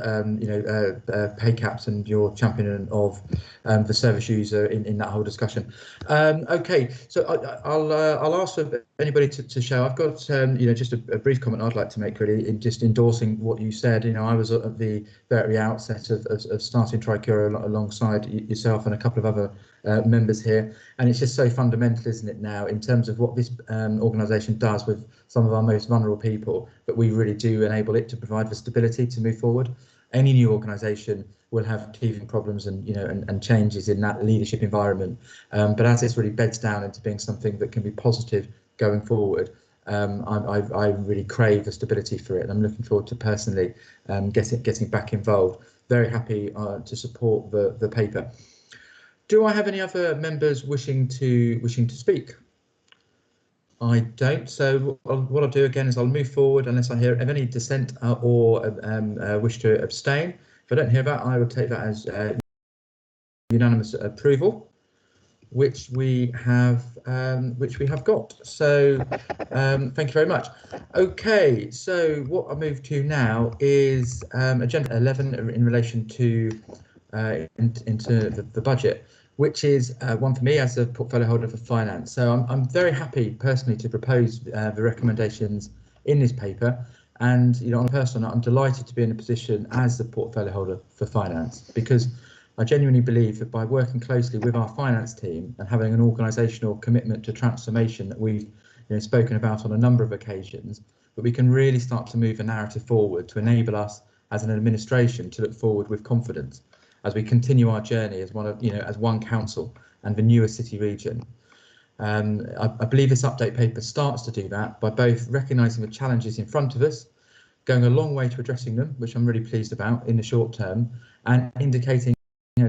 pay caps and your championing of the service user in that whole discussion. Okay, so I'll ask anybody to show. I've got just a brief comment I'd like to make, really, in just endorsing what you said. I was at the very outset of starting Trurora alongside yourself and a couple of other members here, and it's just so fundamental, isn't it, now, in terms of what this organisation does with some of our most vulnerable people, that we really do enable it to provide the stability to move forward. Any new organisation will have teething problems and changes in that leadership environment, but as this really beds down into being something that can be positive going forward, I really crave the stability for it, and I'm looking forward to personally getting back involved. Very happy to support the paper. Do I have any other members wishing to speak? I don't. So what I'll do again is I'll move forward unless I hear of any dissent or wish to abstain. If I don't hear that, I will take that as unanimous approval, which we have got. So thank you very much. Okay, so what I'll move to now is agenda 11 in relation to into the budget, which is one for me as a portfolio holder for finance. So I'm very happy personally to propose the recommendations in this paper. And on a personal note, I'm delighted to be in a position as the portfolio holder for finance, because I genuinely believe that by working closely with our finance team and having an organisational commitment to transformation that we've spoken about on a number of occasions, that we can really start to move the narrative forward to enable us as an administration to look forward with confidence as we continue our journey as one council and the newer city region. I believe this update paper starts to do that by both recognising the challenges in front of us, going a long way to addressing them, which I'm really pleased about in the short term, and indicating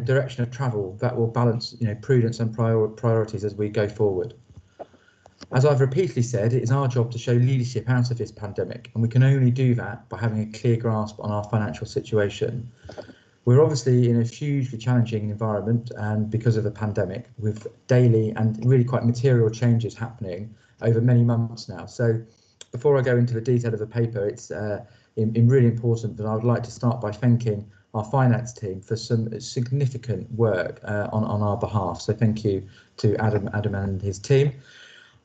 direction of travel that will balance prudence and priorities as we go forward. As I've repeatedly said, it is our job to show leadership out of this pandemic, and we can only do that by having a clear grasp on our financial situation. We're obviously in a hugely challenging environment, and because of the pandemic, with daily and really quite material changes happening over many months now. So before I go into the detail of the paper, it's really important that I would like to start by thanking our finance team for some significant work on our behalf. So thank you to Adam and his team.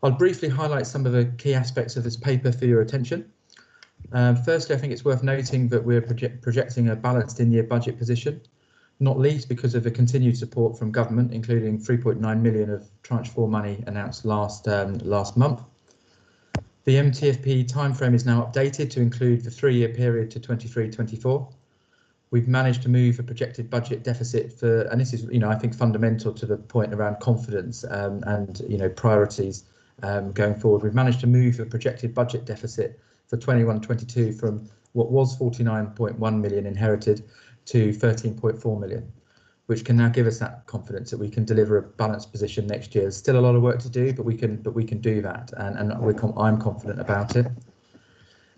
I'll briefly highlight some of the key aspects of this paper for your attention. Firstly, I think it's worth noting that we're projecting a balanced in-year budget position, not least because of the continued support from government, including 3.9 million of tranche 4 money announced last month. The MTFP timeframe is now updated to include the 3-year period to 23-24. We've managed to move a projected budget deficit for, and this is, I think fundamental to the point around confidence and priorities going forward. We've managed to move the projected budget deficit for 21-22 from what was 49.1 million inherited to 13.4 million, which can now give us that confidence that we can deliver a balanced position next year. There's still a lot of work to do, but we can do that, and I'm confident about it.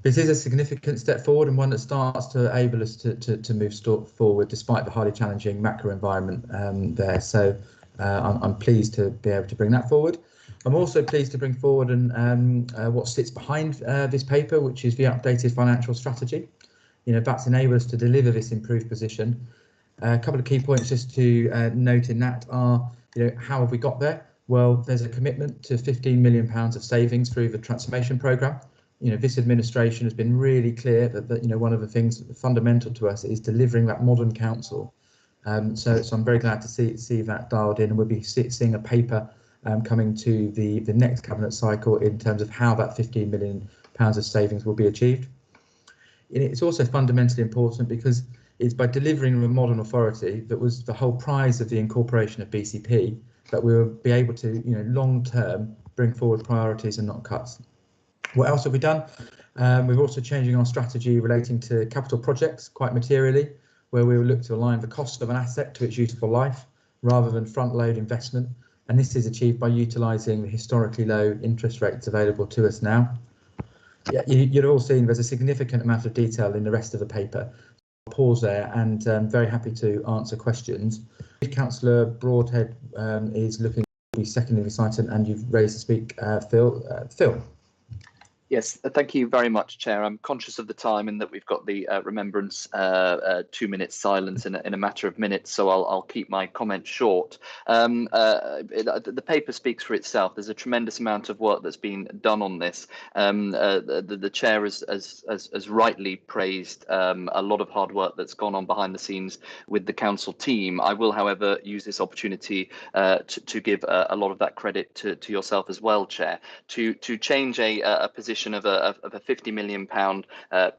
This is a significant step forward and one that starts to enable us to move forward despite the highly challenging macro environment there. So I'm pleased to be able to bring that forward. I'm also pleased to bring forward what sits behind this paper, which is the updated financial strategy. That's enabled us to deliver this improved position. A couple of key points just to note in that are, how have we got there? Well, there's a commitment to £15 million of savings through the transformation programme. This administration has been really clear that one of the things fundamental to us is delivering that modern council. So I'm very glad to see that dialed in, and we'll be seeing a paper coming to the next cabinet cycle in terms of how that £15 million of savings will be achieved. It's also fundamentally important because it's by delivering a modern authority that was the whole prize of the incorporation of BCP that we will be able to, long term, bring forward priorities and not cuts. What else have we done? We're also changing our strategy relating to capital projects quite materially, where we will look to align the cost of an asset to its useful life rather than front load investment. And this is achieved by utilising the historically low interest rates available to us now. Yeah, you've all seen there's a significant amount of detail in the rest of the paper. I'll pause there, and I'm very happy to answer questions. Councillor Broadhead is looking to be seconding this item, and you've raised to speak, Phil. Phil. Yes, thank you very much, Chair. I'm conscious of the time in that we've got the Remembrance 2 minutes silence in a matter of minutes, so I'll keep my comments short. The paper speaks for itself. There's a tremendous amount of work that's been done on this. The Chair has rightly praised a lot of hard work that's gone on behind the scenes with the council team. I will, however, use this opportunity to give a lot of that credit to yourself as well, Chair, to change a position of a £50 million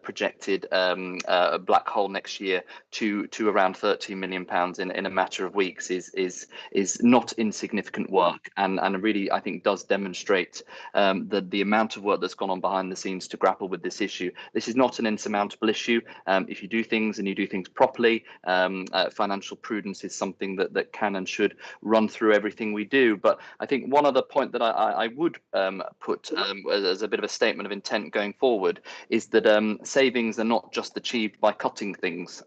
projected black hole next year to around £13 million in a matter of weeks is not insignificant work, and really I think does demonstrate the amount of work that's gone on behind the scenes to grapple with this issue. This is not an insurmountable issue. If you do things and you do things properly, financial prudence is something that can and should run through everything we do. But I think one other point that I would put as a bit of a statement of intent going forward is that savings are not just achieved by cutting things,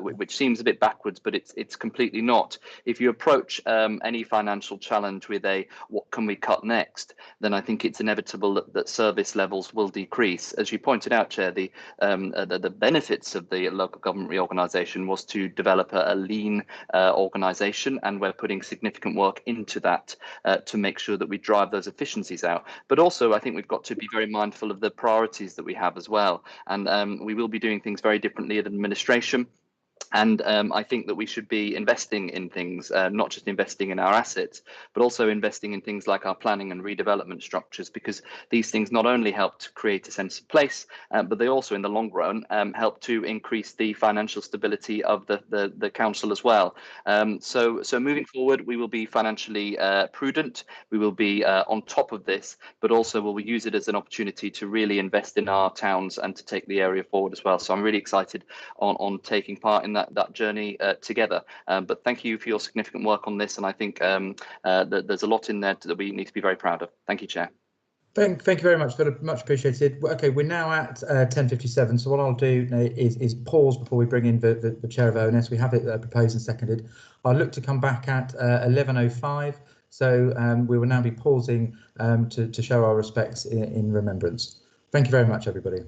which seems a bit backwards, but it's completely not. If you approach any financial challenge with a what can we cut next, then I think it's inevitable that service levels will decrease. As you pointed out, Chair, the benefits of the local government reorganisation was to develop a lean organisation, and we're putting significant work into that to make sure that we drive those efficiencies out. But also I think we've got to be very mindful of the priorities that we have as well, and we will be doing things very differently at administration. And I think that we should be investing in things, not just investing in our assets, but also investing in things like our planning and redevelopment structures, because these things not only help to create a sense of place, but they also in the long run help to increase the financial stability of the council as well. So moving forward, we will be financially prudent. We will be on top of this, but also we will use it as an opportunity to really invest in our towns and to take the area forward as well. So I'm really excited on taking part in starting that journey together. But thank you for your significant work on this, and I think that there's a lot in there that we need to be very proud of. Thank you, Chair. Thank you very much, Philip. Much appreciated. Okay, we're now at 10:57. So what I'll do is pause before we bring in the chair of ONS. We have it proposed and seconded. I'll look to come back at 11:05. So we will now be pausing to show our respects in remembrance. Thank you very much, everybody.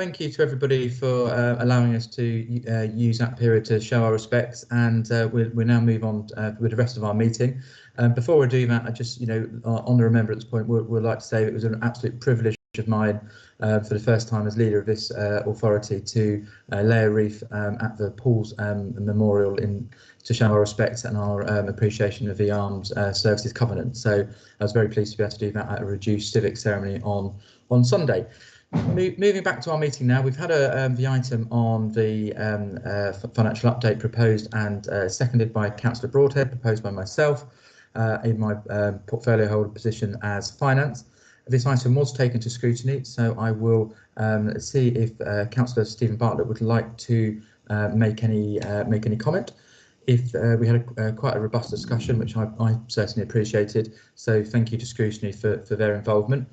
thank you to everybody for allowing us to use that period to show our respects, and we'll now move on with the rest of our meeting. Before we do that, I just, on the remembrance point, we'd like to say it was an absolute privilege of mine for the first time as leader of this authority to lay a wreath at the Paul's Memorial to show our respect and our appreciation of the Armed Services Covenant. So I was very pleased to be able to do that at a reduced civic ceremony on Sunday. Moving back to our meeting now, we've had the item on the financial update proposed and seconded by Councillor Broadhead, proposed by myself in my portfolio holder position as finance. This item was taken to scrutiny, so I will see if Councillor Stephen Bartlett would like to make any comment. If we had quite a robust discussion, which I certainly appreciated, so thank you to scrutiny for their involvement.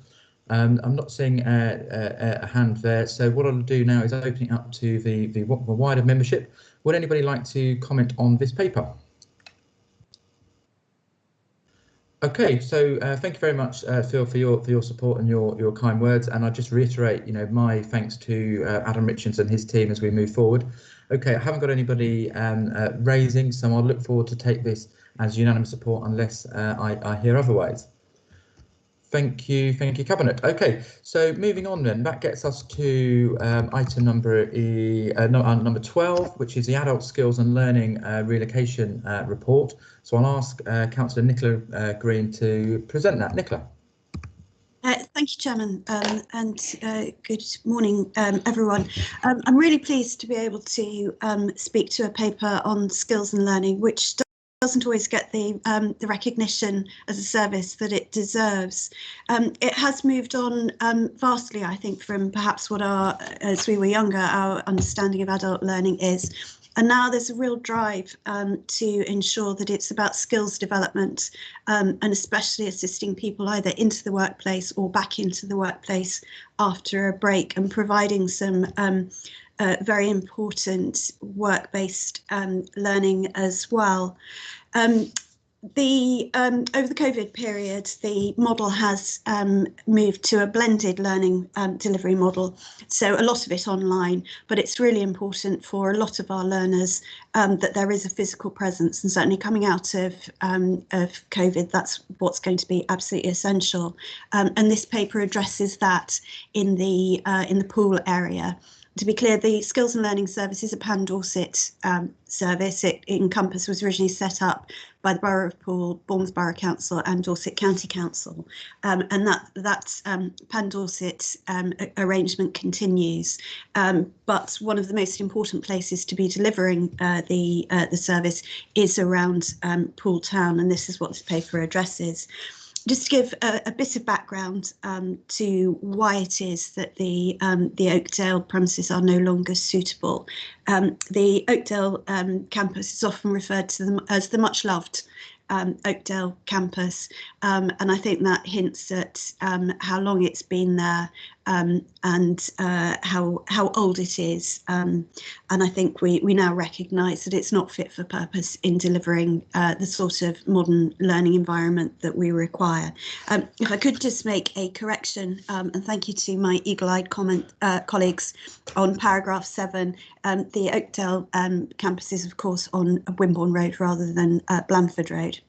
I'm not seeing a hand there, so what I'll do now is open it up to the wider membership. Would anybody like to comment on this paper? Okay, so thank you very much, Phil, for your support and your kind words, and I'll just reiterate, my thanks to Adam Richards and his team as we move forward. Okay, I haven't got anybody raising, so I'll look forward to take this as unanimous support unless I hear otherwise. Thank you, Cabinet. Okay, so moving on then, that gets us to item number 12, which is the Adult Skills and Learning Relocation Report. So I'll ask Councillor Nicola Green to present that. Nicola. Thank you, Chairman, and good morning, everyone. I'm really pleased to be able to speak to a paper on skills and learning, which doesn't always get the recognition as a service that it deserves. It has moved on vastly, I think, from perhaps what as we were younger, our understanding of adult learning is. And now there's a real drive to ensure that it's about skills development and especially assisting people either into the workplace or back into the workplace after a break, and providing some very important work-based learning as well. Over the COVID period, the model has moved to a blended learning delivery model, so a lot of it online, but it's really important for a lot of our learners that there is a physical presence, and certainly coming out of COVID, that's what's going to be absolutely essential. And this paper addresses that in the Poole area. To be clear, the Skills and Learning Service is a Pan-Dorset service. It Encompass was originally set up by the Borough of Poole, Bournemouth Borough Council and Dorset County Council, and that Pan-Dorset arrangement continues. But one of the most important places to be delivering the service is around Poole Town, and this is what this paper addresses. Just to give a bit of background to why it is that the Oakdale premises are no longer suitable. The Oakdale campus is often referred to them as the much loved Oakdale campus, and I think that hints at how long it's been there and how old it is. And I think we now recognise that it's not fit for purpose in delivering the sort of modern learning environment that we require. If I could just make a correction, and thank you to my eagle-eyed colleagues on paragraph 7, the Oakdale campus is of course on Wimborne Road rather than Blandford Road.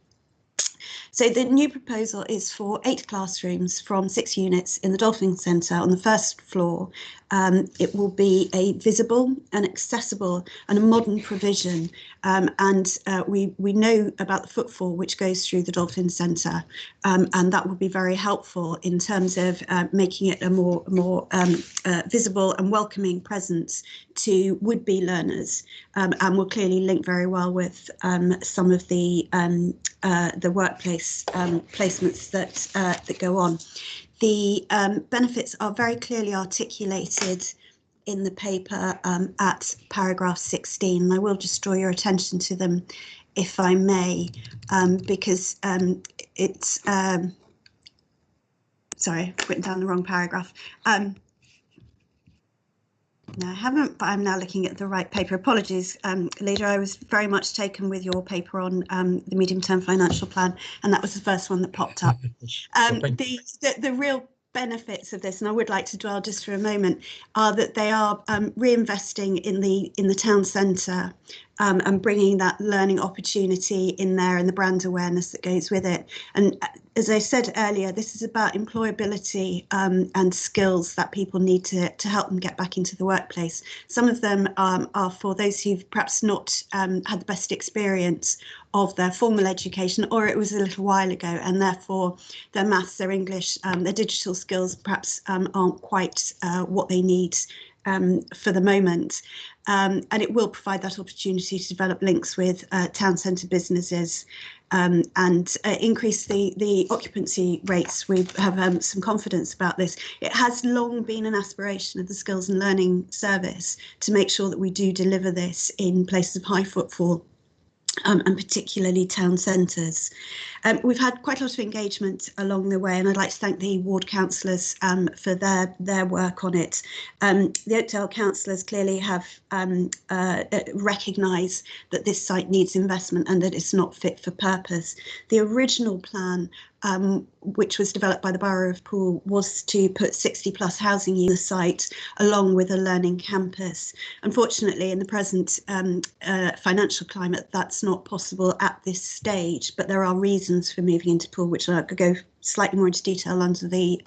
So the new proposal is for 8 classrooms from 6 units in the Dolphin Centre on the first floor. It will be a visible and accessible and a modern provision, and we know about the footfall which goes through the Dolphin Centre, and that will be very helpful in terms of making it a more visible and welcoming presence to would-be learners, and will clearly link very well with some of the workplace placements that go on. The benefits are very clearly articulated in the paper at paragraph 16. And I will just draw your attention to them, if I may, because it's, sorry, I've written down the wrong paragraph. No, I haven't, but I'm now looking at the right paper. Apologies, Leader, I was very much taken with your paper on the medium-term financial plan, and that was the first one that popped up. The real benefits of this, and I would like to dwell just for a moment, are that they are reinvesting in the town centre and bringing that learning opportunity in there and the brand awareness that goes with it. And as I said earlier, this is about employability and skills that people need to help them get back into the workplace. Some of them are for those who've perhaps not had the best experience of their formal education, or it was a little while ago, and therefore their maths, their English, their digital skills perhaps aren't quite what they need for the moment. And it will provide that opportunity to develop links with town centre businesses and increase the occupancy rates. We have some confidence about this. It has long been an aspiration of the Skills and Learning Service to make sure that we do deliver this in places of high footfall. And particularly town centres. We've had quite a lot of engagement along the way, and I'd like to thank the ward councillors for their work on it. The Oakdale councillors clearly have recognised that this site needs investment and that it's not fit for purpose. The original plan, which was developed by the Borough of Poole, was to put 60+ housing in the site along with a learning campus. Unfortunately, in the present financial climate, that's not possible at this stage, but there are reasons for moving into Poole, which I could go slightly more into detail under the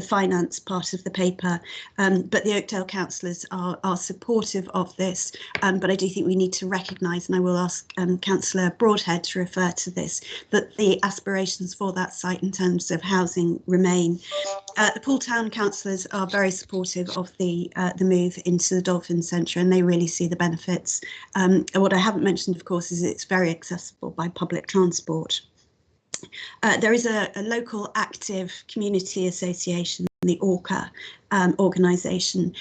finance part of the paper. But the Oakdale councillors are supportive of this, but I do think we need to recognise, and I will ask Councillor Broadhead to refer to this, that the aspirations for that site in terms of housing remain. The Poole Town councillors are very supportive of the move into the Dolphin Centre, and they really see the benefits. And what I haven't mentioned, of course, is it's very accessible by public transport. There is a local active community association, the ORCA organisation,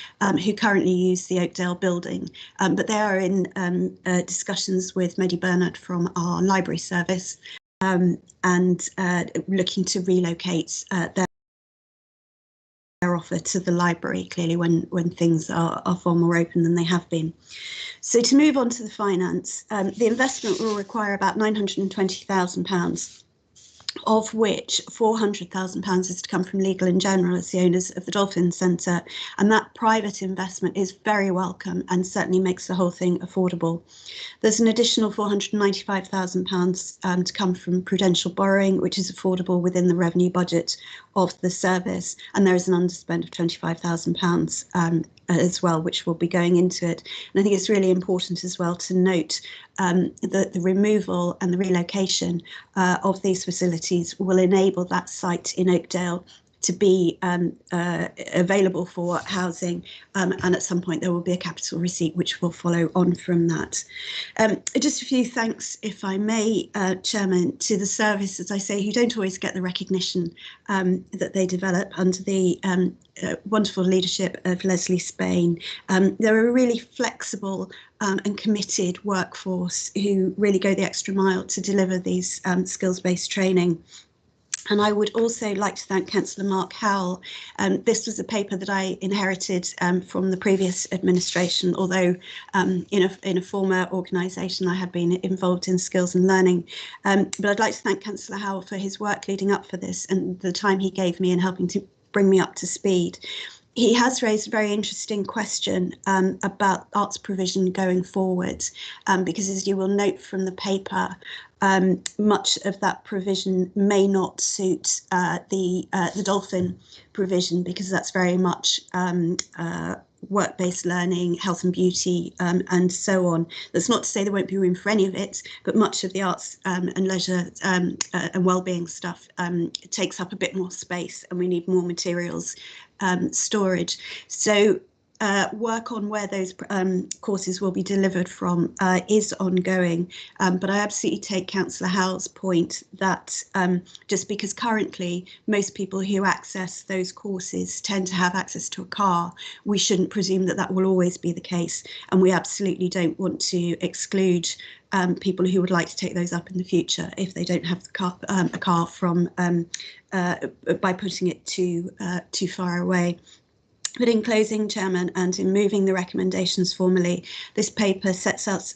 who currently use the Oakdale building, but they are in discussions with Medi Bernard from our library service and looking to relocate their offer to the library, clearly when things are far more open than they have been. So to move on to the finance, the investment will require about £920,000. Of which £400,000 is to come from Legal and General as the owners of the Dolphin Centre, and that private investment is very welcome and certainly makes the whole thing affordable. There's an additional £495,000 to come from prudential borrowing, which is affordable within the revenue budget of the service, and there is an underspend of £25,000 as well, which will be going into it. And I think it's really important as well to note that the removal and the relocation of these facilities will enable that site in Oakdale to be available for housing, and at some point there will be a capital receipt which will follow on from that. Just a few thanks, if I may, Chairman, to the service, as I say, who don't always get the recognition that they develop under the wonderful leadership of Leslie Spain. They're a really flexible and committed workforce who really go the extra mile to deliver these skills-based training. And I would also like to thank Councillor Mark Howell. This was a paper that I inherited from the previous administration, although in a former organisation I had been involved in skills and learning. But I'd like to thank Councillor Howell for his work leading up for this and the time he gave me in helping to bring me up to speed. He has raised a very interesting question about arts provision going forward, because as you will note from the paper, much of that provision may not suit the Dolphin provision, because that's very much work-based learning, health and beauty, and so on. That's not to say there won't be room for any of it, but much of the arts and leisure and wellbeing stuff takes up a bit more space, and we need more materials storage. So work on where those courses will be delivered from is ongoing, but I absolutely take Councillor Howell's point that just because currently most people who access those courses tend to have access to a car, we shouldn't presume that that will always be the case, and we absolutely don't want to exclude people who would like to take those up in the future if they don't have the car, a car from by putting it too far away. But in closing, Chairman, and in moving the recommendations formally, this paper sets out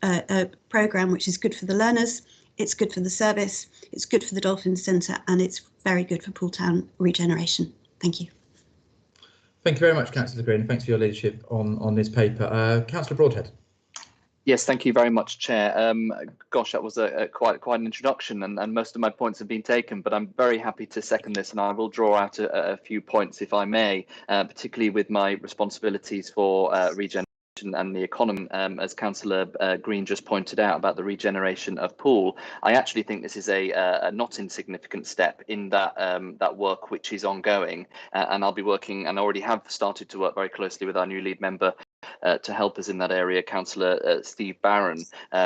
a programme which is good for the learners, it's good for the service, it's good for the Dolphin Centre, and it's very good for Poole Town regeneration. Thank you. Thank you very much, Councillor Green. Thanks for your leadership on this paper. Councillor Broadhead. Yes, thank you very much, Chair. Gosh, that was quite an introduction, and most of my points have been taken, but I'm very happy to second this, and I will draw out a few points, if I may, particularly with my responsibilities for regeneration and the economy, as Councillor Green just pointed out about the regeneration of Poole. I actually think this is a not insignificant step in that work which is ongoing, and I'll be working, and already have started to work very closely with our new lead member to help us in that area, Councillor Steve Barron.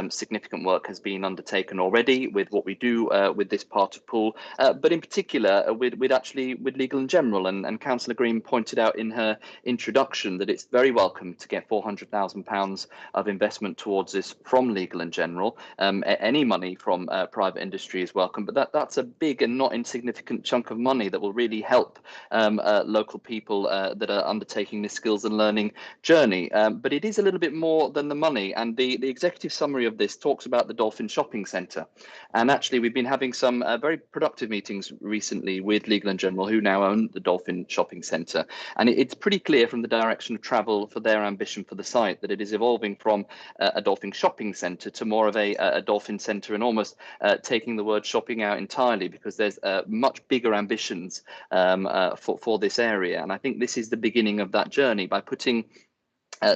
Significant work has been undertaken already with what we do with this part of Poole, but in particular with Legal and General, and Councillor Green pointed out in her introduction that it's very welcome to get £400,000 of investment towards this from Legal and General. Any money from private industry is welcome, but that's a big and not insignificant chunk of money that will really help local people that are undertaking this skills and learning journey. But it is a little bit more than the money, and the executive summary of this talks about the Dolphin Shopping Centre. And actually, we've been having some very productive meetings recently with Legal and General, who now own the Dolphin Shopping Centre. And it's pretty clear from the direction of travel for their ambition for the site that it is evolving from a Dolphin Shopping Centre to more of a Dolphin Centre, and almost taking the word shopping out entirely, because there's much bigger ambitions for this area. And I think this is the beginning of that journey by putting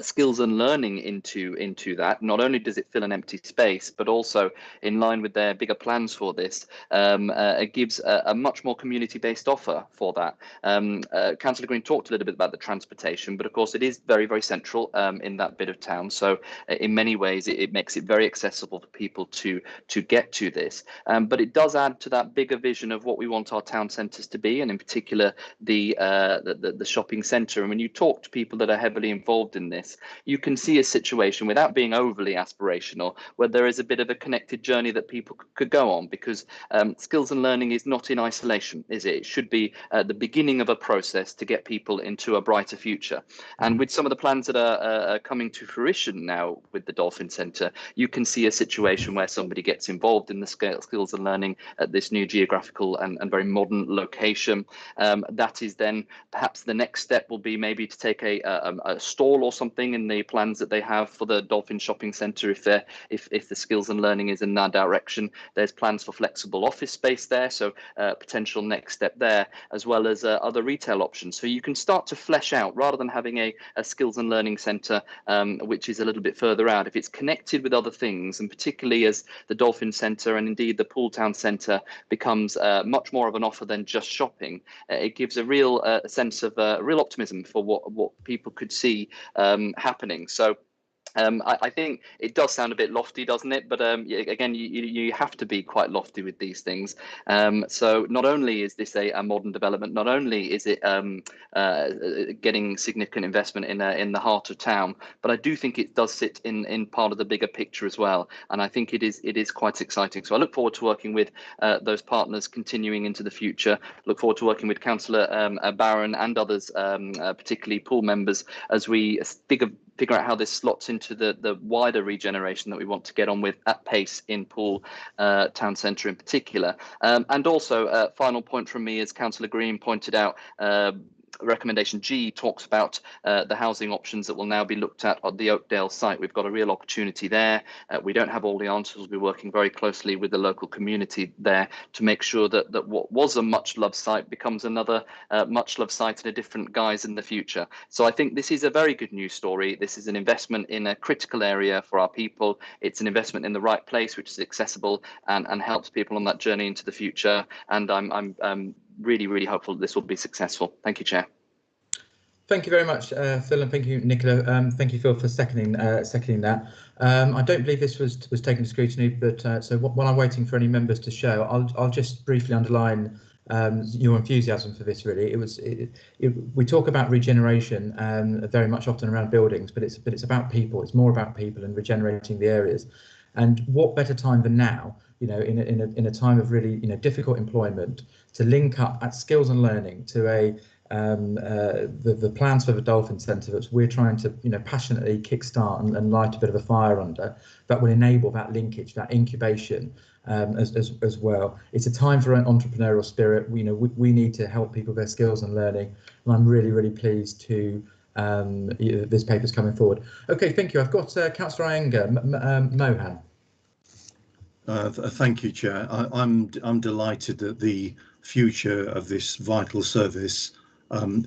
skills and learning into that. Not only does it fill an empty space, but also in line with their bigger plans for this, it gives a much more community-based offer for that. Councillor Green talked a little bit about the transportation, but of course it is very, very central in that bit of town. So in many ways it makes it very accessible for people to get to this. But it does add to that bigger vision of what we want our town centres to be, and in particular the shopping centre. And when you talk to people that are heavily involved in this, you can see a situation, without being overly aspirational, where there is a bit of a connected journey that people could go on, because skills and learning is not in isolation, is it? It should be the beginning of a process to get people into a brighter future. And with some of the plans that are coming to fruition now with the Dolphin Centre, you can see a situation where somebody gets involved in the skills and learning at this new geographical and very modern location. That is then perhaps the next step will be maybe to take a stall or something in the plans that they have for the Dolphin Shopping Centre. If the skills and learning is in that direction, there's plans for flexible office space there, so potential next step there, as well as other retail options. So you can start to flesh out, rather than having a skills and learning centre which is a little bit further out. If it's connected with other things, and particularly as the Dolphin Centre and indeed the Poole Town Centre becomes much more of an offer than just shopping, it gives a real sense of real optimism for what people could see happening. So I think it does sound a bit lofty, doesn't it? But again, you have to be quite lofty with these things. So not only is this a modern development, not only is it getting significant investment in the heart of town, but I do think it does sit in part of the bigger picture as well. And I think it is quite exciting. So I look forward to working with those partners continuing into the future. Look forward to working with Councillor Barron and others, particularly Poole members, as we figure out how this slots into the wider regeneration that we want to get on with at pace in Poole Town Centre in particular. And also, final point from me, as Councillor Green pointed out, recommendation G talks about the housing options that will now be looked at the Oakdale site. We've got a real opportunity there. We don't have all the answers. We'll be working very closely with the local community there to make sure that what was a much loved site becomes another much loved site in a different guise in the future. So I think this is a very good news story. This is an investment in a critical area for our people. It's an investment in the right place, which is accessible and helps people on that journey into the future. And I'm really, really hopeful that this will be successful. Thank you, Chair. Thank you very much, Phil, and thank you, Nicola. Thank you, Phil, for seconding that. I don't believe this was taken to scrutiny, but so while I'm waiting for any members to show, I'll just briefly underline your enthusiasm for this. Really, we talk about regeneration very much often around buildings, but it's about people. It's more about people and regenerating the areas. And what better time than now, in a time of really difficult employment, to link up at skills and learning to the plans for the Dolphin Centre that we're trying to, passionately kickstart and light a bit of a fire under, that will enable that linkage, that incubation as well. It's a time for an entrepreneurial spirit. We need to help people with their skills and learning, and I'm really pleased to this paper's coming forward. Okay, thank you. I've got Councillor Iyengar, Mohan. Thank you, Chair. I'm delighted that the future of this vital service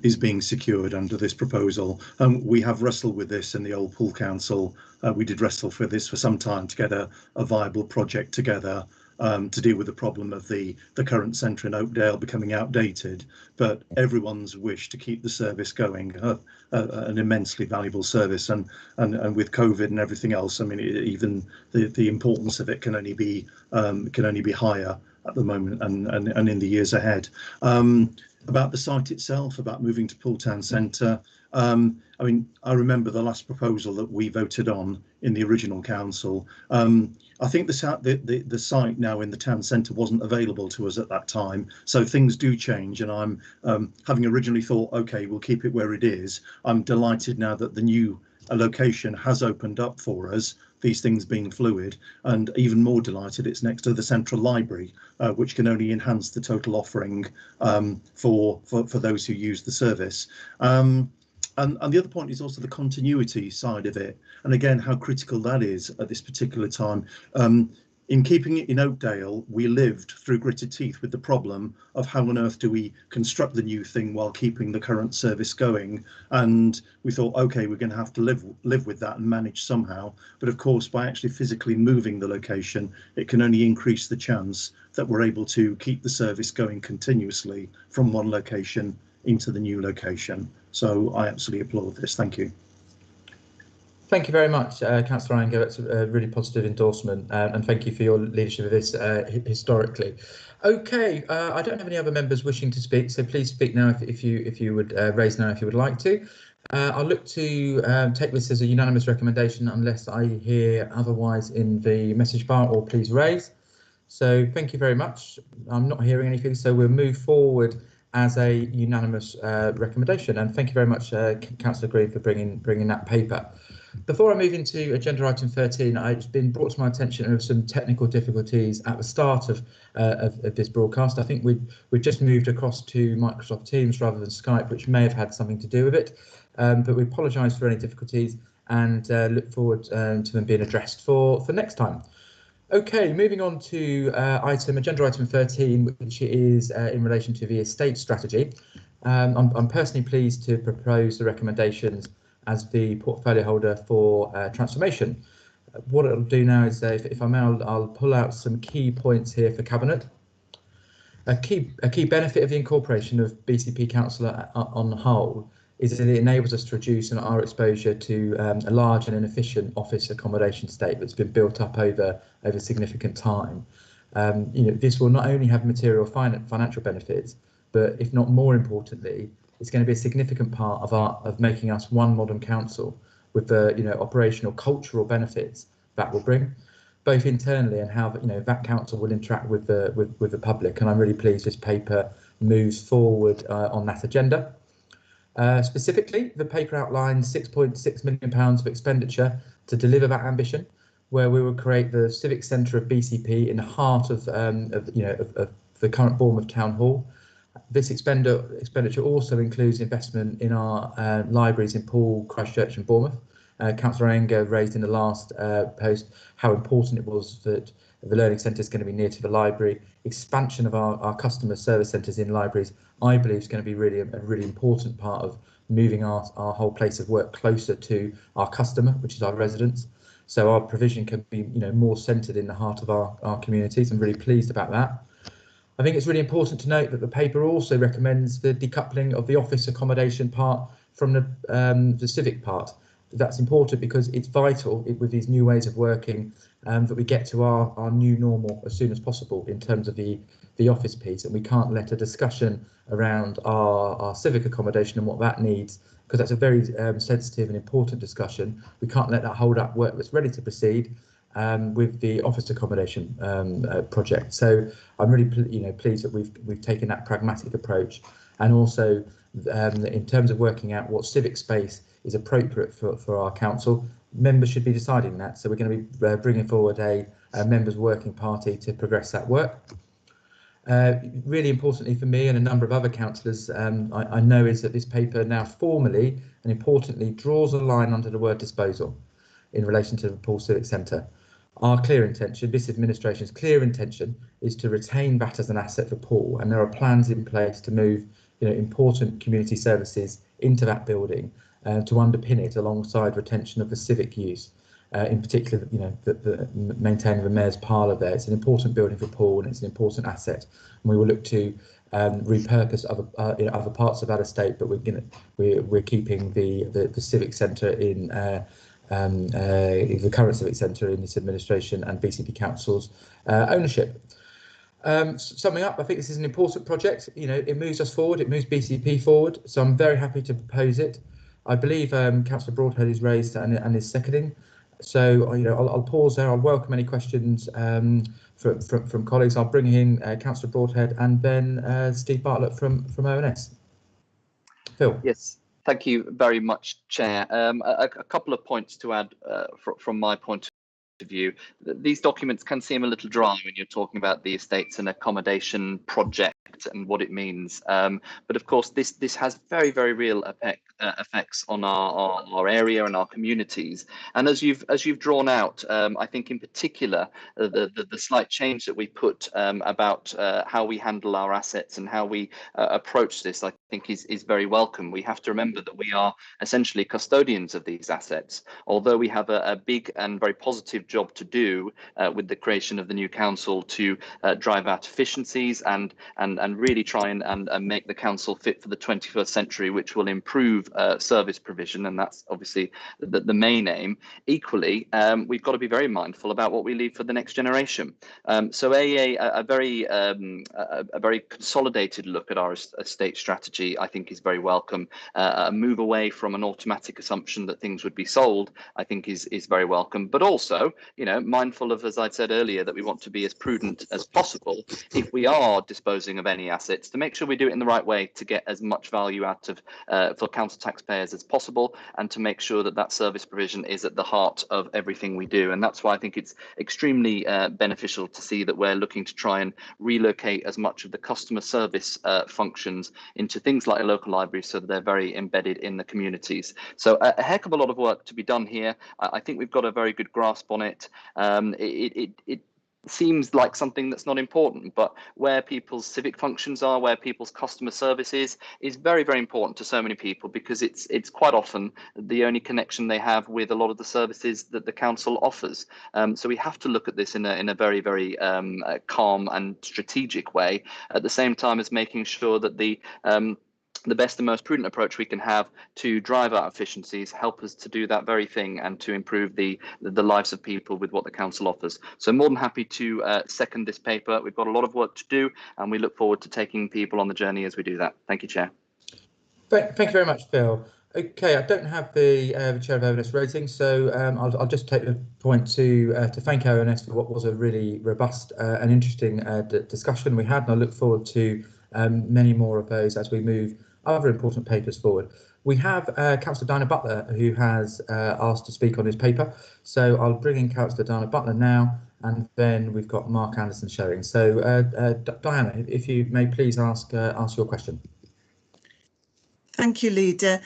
is being secured under this proposal. We have wrestled with this in the old Pool Council. We did wrestle for this for some time to get a viable project together to deal with the problem of the current centre in Oakdale becoming outdated, but everyone's wish to keep the service going, an immensely valuable service, and with COVID and everything else, I mean, even the importance of it can only be higher at the moment and in the years ahead. About the site itself, about moving to Poole Town Centre, I mean, I remember the last proposal that we voted on in the original council. I think the site now in the town centre wasn't available to us at that time, so things do change, and I'm having originally thought, okay, we'll keep it where it is. I'm delighted now that the new location has opened up for us, these things being fluid, and even more delighted it's next to the central library, which can only enhance the total offering for those who use the service. And the other point is also the continuity side of it, and again how critical that is at this particular time. In keeping it in Oakdale, we lived through gritted teeth with the problem of how on earth do we construct the new thing while keeping the current service going, and we thought, okay, we're going to have to live with that and manage somehow. But of course, by actually physically moving the location, it can only increase the chance that we're able to keep the service going continuously from one location into the new location. So I absolutely applaud this. Thank you. Thank you very much, Councillor Iyengar. That's a really positive endorsement, and thank you for your leadership of this historically. Okay, I don't have any other members wishing to speak, so please speak now if you would raise now if you would like to. I'll look to take this as a unanimous recommendation unless I hear otherwise in the message bar, or please raise. So thank you very much. I'm not hearing anything, so we'll move forward as a unanimous recommendation, and thank you very much, Councillor Green, for bringing that paper. Before I move into agenda item 13, it's been brought to my attention of some technical difficulties at the start of this broadcast. I think we've just moved across to Microsoft Teams rather than Skype, which may have had something to do with it. But we apologise for any difficulties and look forward to them being addressed for next time. Okay, moving on to agenda item 13, which is in relation to the estate strategy. I'm personally pleased to propose the recommendations as the portfolio holder for transformation. What it'll do now is, if I may, I'll pull out some key points here for Cabinet. A key benefit of the incorporation of BCP Council on the whole is that it enables us to reduce our exposure to a large and inefficient office accommodation estate that's been built up over significant time. This will not only have material financial benefits, but if not more importantly, it's going to be a significant part of making us one modern council with the operational cultural benefits that will bring, both internally and how that council will interact with the public. And I'm really pleased this paper moves forward on that agenda. Specifically, the paper outlines £6.6 million of expenditure to deliver that ambition, where we will create the civic centre of BCP in the heart of the current Bournemouth Town Hall. This expenditure also includes investment in our libraries in Poole, Christchurch and Bournemouth. Councillor Iyengar raised in the last post how important it was that the learning centre is going to be near to the library. Expansion of our customer service centres in libraries, I believe, is going to be a really important part of moving our whole place of work closer to our customer, which is our residents. So our provision can be more centred in the heart of our communities. I'm really pleased about that. I think it's really important to note that the paper also recommends the decoupling of the office accommodation part from the civic part. That's important because it's vital with these new ways of working that we get to our new normal as soon as possible in terms of the office piece, and we can't let a discussion around our civic accommodation and what that needs, because that's a very sensitive and important discussion. We can't let that hold up work that's ready to proceed with the office accommodation project. So I'm really pleased that we've taken that pragmatic approach, and also in terms of working out what civic space is appropriate for our council. Members should be deciding that, so we're going to be bringing forward a members working party to progress that work. Really importantly for me and a number of other councillors, I know is that this paper now formally and importantly draws a line under the word disposal in relation to the Poole Civic Centre. Our clear intention, this administration's clear intention, is to retain that as an asset for Poole, and there are plans in place to move important community services into that building to underpin it alongside retention of the civic use. In particular, the maintaining the mayor's parlour there. It's an important building for Poole and it's an important asset. And we will look to repurpose other parts of that estate, but we're keeping the civic centre in the current civic centre in this administration and BCP Council's ownership. Summing up, I think this is an important project. It moves us forward, it moves BCP forward, so I'm very happy to propose it. I believe Councillor Broadhead is raised and is seconding. So I'll pause there. I'll welcome any questions from colleagues. I'll bring in Councillor Broadhead and then Steve Bartlett from ONS. Phil. Yes, thank you very much, Chair. A couple of points to add from my point of view. These documents can seem a little dry when you're talking about the estates and accommodation project and what it means, but of course this has very, very real effects on our area and our communities. And as you've drawn out, I think in particular the slight change that we put about how we handle our assets and how we approach this, I think is very welcome. We have to remember that we are essentially custodians of these assets, although we have a big and very positive job to do with the creation of the new council to drive out efficiencies and really try and make the council fit for the 21st century, which will improve service provision, and that's obviously the main aim. Equally, we've got to be very mindful about what we leave for the next generation. So a very consolidated look at our estate strategy, I think, is very welcome. A move away from an automatic assumption that things would be sold, I think, is very welcome. But also, mindful of, as I said earlier, that we want to be as prudent as possible if we are disposing of any assets, to make sure we do it in the right way to get as much value out of for council taxpayers as possible, and to make sure that service provision is at the heart of everything we do. And that's why I think it's extremely beneficial to see that we're looking to try and relocate as much of the customer service functions into things like a local library, so that they're very embedded in the communities. So a heck of a lot of work to be done here. I think we've got a very good grasp on it. It seems like something that's not important, but where people's civic functions are, where people's customer service is very, very important to so many people, because it's quite often the only connection they have with a lot of the services that the council offers. So we have to look at this in a very, very calm and strategic way, at the same time as making sure that the best and most prudent approach we can have to drive out efficiencies help us to do that very thing and to improve the lives of people with what the council offers. So more than happy to second this paper. We've got a lot of work to do, and we look forward to taking people on the journey as we do that. Thank you, Chair. Thank you very much, Phil. Okay, I don't have the chair of ONS rating, so I'll just take the point to thank ONS for what was a really robust and interesting discussion we had, and I look forward to many more of those as we move other important papers forward. We have Councillor Diana Butler, who has asked to speak on his paper, so I'll bring in Councillor Diana Butler now, and then we've got Mark Anderson showing. So Diana, if you may please ask your question. Thank you, Leader.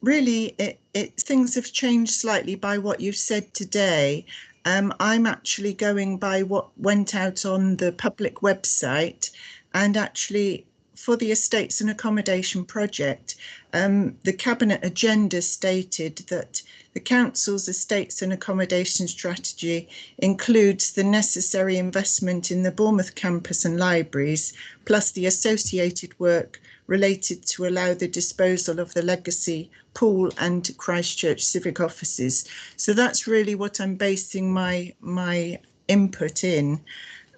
Really, things have changed slightly by what you've said today. I'm actually going by what went out on the public website, and actually for the Estates and Accommodation project, the Cabinet agenda stated that the Council's Estates and Accommodation strategy includes the necessary investment in the Bournemouth campus and libraries, plus the associated work related to allow the disposal of the legacy Poole and Christchurch civic offices. So that's really what I'm basing my input in.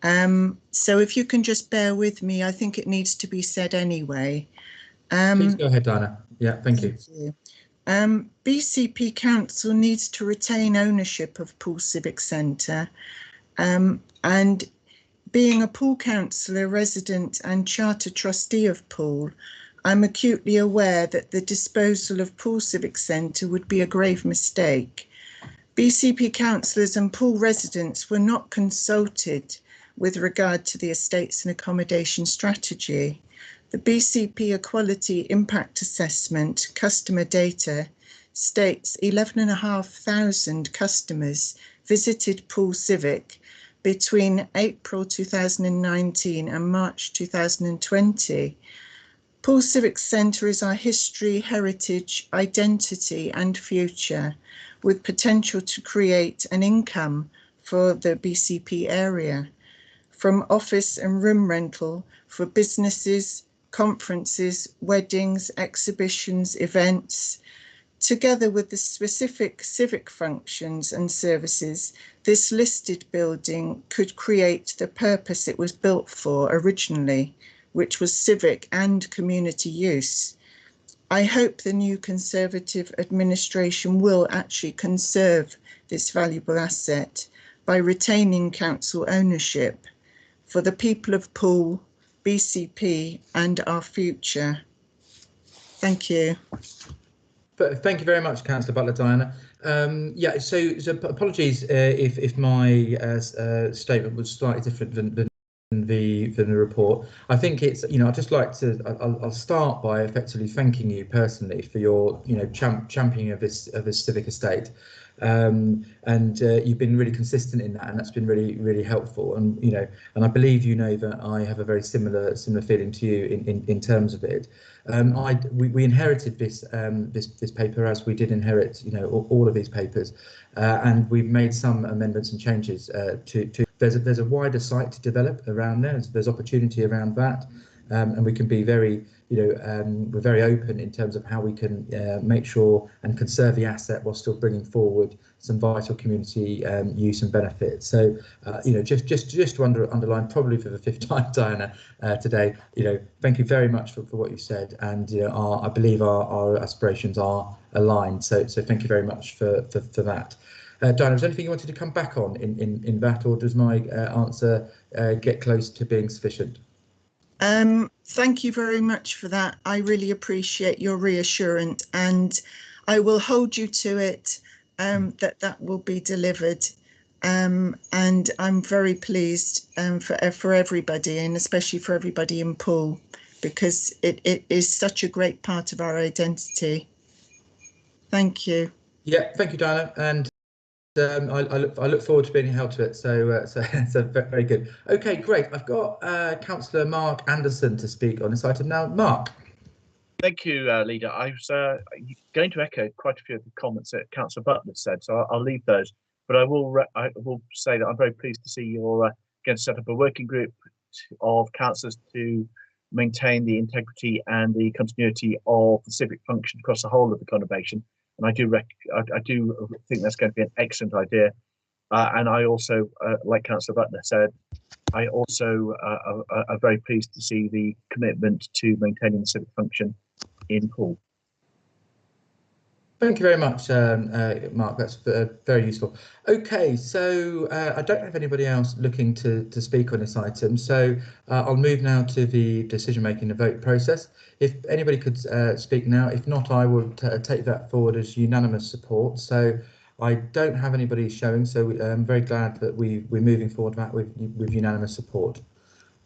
So if you can just bear with me, I think it needs to be said anyway. Please go ahead, Diana. Yeah, thank you. BCP Council needs to retain ownership of Poole Civic Centre, and being a Poole councillor, resident and charter trustee of Poole, I'm acutely aware that the disposal of Poole Civic Centre would be a grave mistake. BCP councillors and Poole residents were not consulted with regard to the estates and accommodation strategy. The BCP Equality Impact Assessment customer data states 11,500 customers visited Poole Civic between April 2019 and March 2020. Poole Civic Centre is our history, heritage, identity and future, with potential to create an income for the BCP area, from office and room rental for businesses, conferences, weddings, exhibitions, events. Together with the specific civic functions and services, this listed building could create the purpose it was built for originally, which was civic and community use. I hope the new Conservative administration will actually conserve this valuable asset by retaining council ownership for the people of Poole, BCP and our future. Thank you. Thank you very much, Councillor Butler, Diana. Yeah, so apologies if my statement was slightly different than the report. I think it's, I'd just like to, I'll start by effectively thanking you personally for your, championing of this civic estate. And you've been really consistent in that, and that's been really helpful. And and I believe that I have a very similar feeling to you in terms of it. We inherited this paper, as we did inherit all of these papers, and we've made some amendments and changes to. There's a wider site to develop around there. There's opportunity around that, and we can be very we're very open in terms of how we can make sure and conserve the asset while still bringing forward some vital community use and benefits. So, just to underline, probably for the fifth time, Diana, today, thank you very much for what you said, and I believe our aspirations are aligned. So thank you very much for that. Diana, is there anything you wanted to come back on in that, or does my answer get close to being sufficient? Thank you very much for that. I really appreciate your reassurance, and I will hold you to it, that will be delivered. And I'm very pleased for everybody, and especially for everybody in Poole, because it is such a great part of our identity. Thank you. Yeah, thank you, Diana. And I look forward to being held to it. So very good. Okay, great. I've got Councillor Mark Anderson to speak on this item now. Mark. Thank you, Leader. I was going to echo quite a few of the comments that Councillor Butler said, so I'll leave those. But I will say that I'm very pleased to see you're going to set up a working group of councillors to maintain the integrity and the continuity of the civic function across the whole of the conurbation. And I do think that's going to be an excellent idea. And I also, like Councillor Butler said, I also are very pleased to see the commitment to maintaining the civic function in Poole. Thank you very much, Mark. That's very useful. Okay, so I don't have anybody else looking to speak on this item, so I'll move now to the decision-making and vote process. If anybody could speak now, if not, I will take that forward as unanimous support. So I don't have anybody showing, so I'm very glad that we're moving forward that with unanimous support.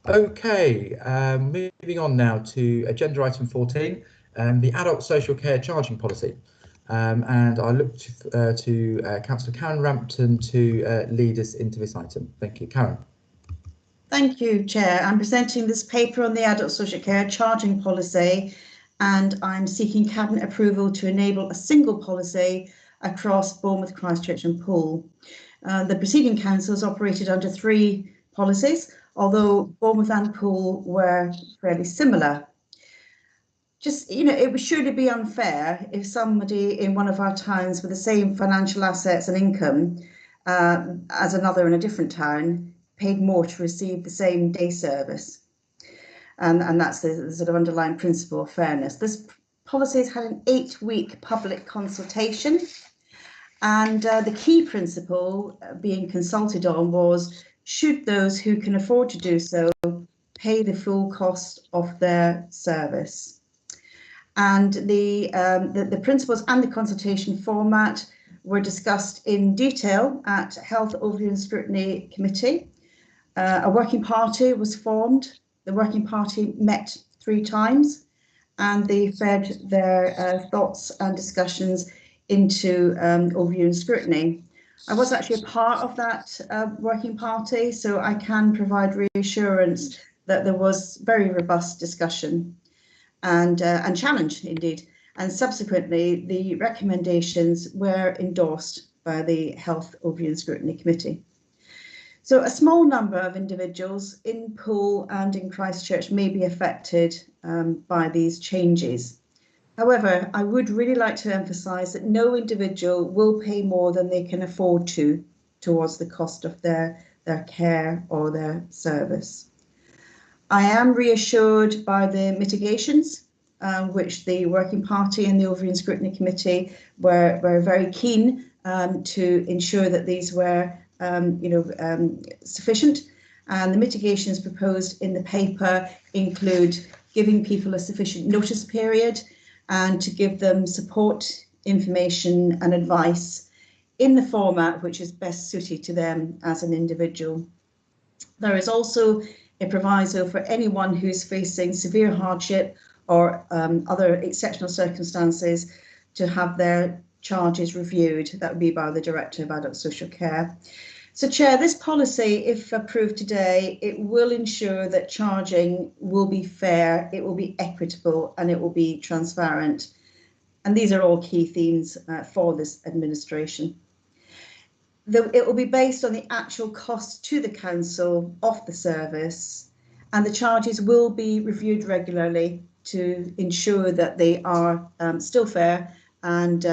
Okay, moving on now to agenda item 14, the adult social care charging policy. And I look to Councillor Karen Rampton to lead us into this item. Thank you, Karen. Thank you, Chair. I'm presenting this paper on the adult social care charging policy, and I'm seeking Cabinet approval to enable a single policy across Bournemouth, Christchurch and Poole. The preceding councils operated under 3 policies, although Bournemouth and Poole were fairly similar. Just, it would surely be unfair if somebody in one of our towns with the same financial assets and income as another in a different town paid more to receive the same day service. And that's the sort of underlying principle of fairness. This policy has had an 8-week public consultation, and the key principle being consulted on was, should those who can afford to do so pay the full cost of their service? And the principles and the consultation format were discussed in detail at Health Overview and Scrutiny Committee. A working party was formed. The working party met 3 times, and they fed their thoughts and discussions into Overview and Scrutiny. I was actually a part of that working party, so I can provide reassurance that there was very robust discussion and challenge indeed. And subsequently, the recommendations were endorsed by the Health Overview and Scrutiny Committee. So a small number of individuals in Poole and in Christchurch may be affected by these changes. However, I would really like to emphasise that no individual will pay more than they can afford to towards the cost of their care or their service. I am reassured by the mitigations which the Working Party and the Overview and Scrutiny Committee were very keen to ensure that these were sufficient. And the mitigations proposed in the paper include giving people a sufficient notice period and to give them support, information and advice in the format which is best suited to them as an individual. There is also a proviso for anyone who's facing severe hardship or other exceptional circumstances to have their charges reviewed. That would be by the Director of Adult Social Care. So, Chair, this policy, if approved today, it will ensure that charging will be fair, it will be equitable and it will be transparent. And these are all key themes for this administration. It will be based on the actual cost to the council of the service, and the charges will be reviewed regularly to ensure that they are still fair and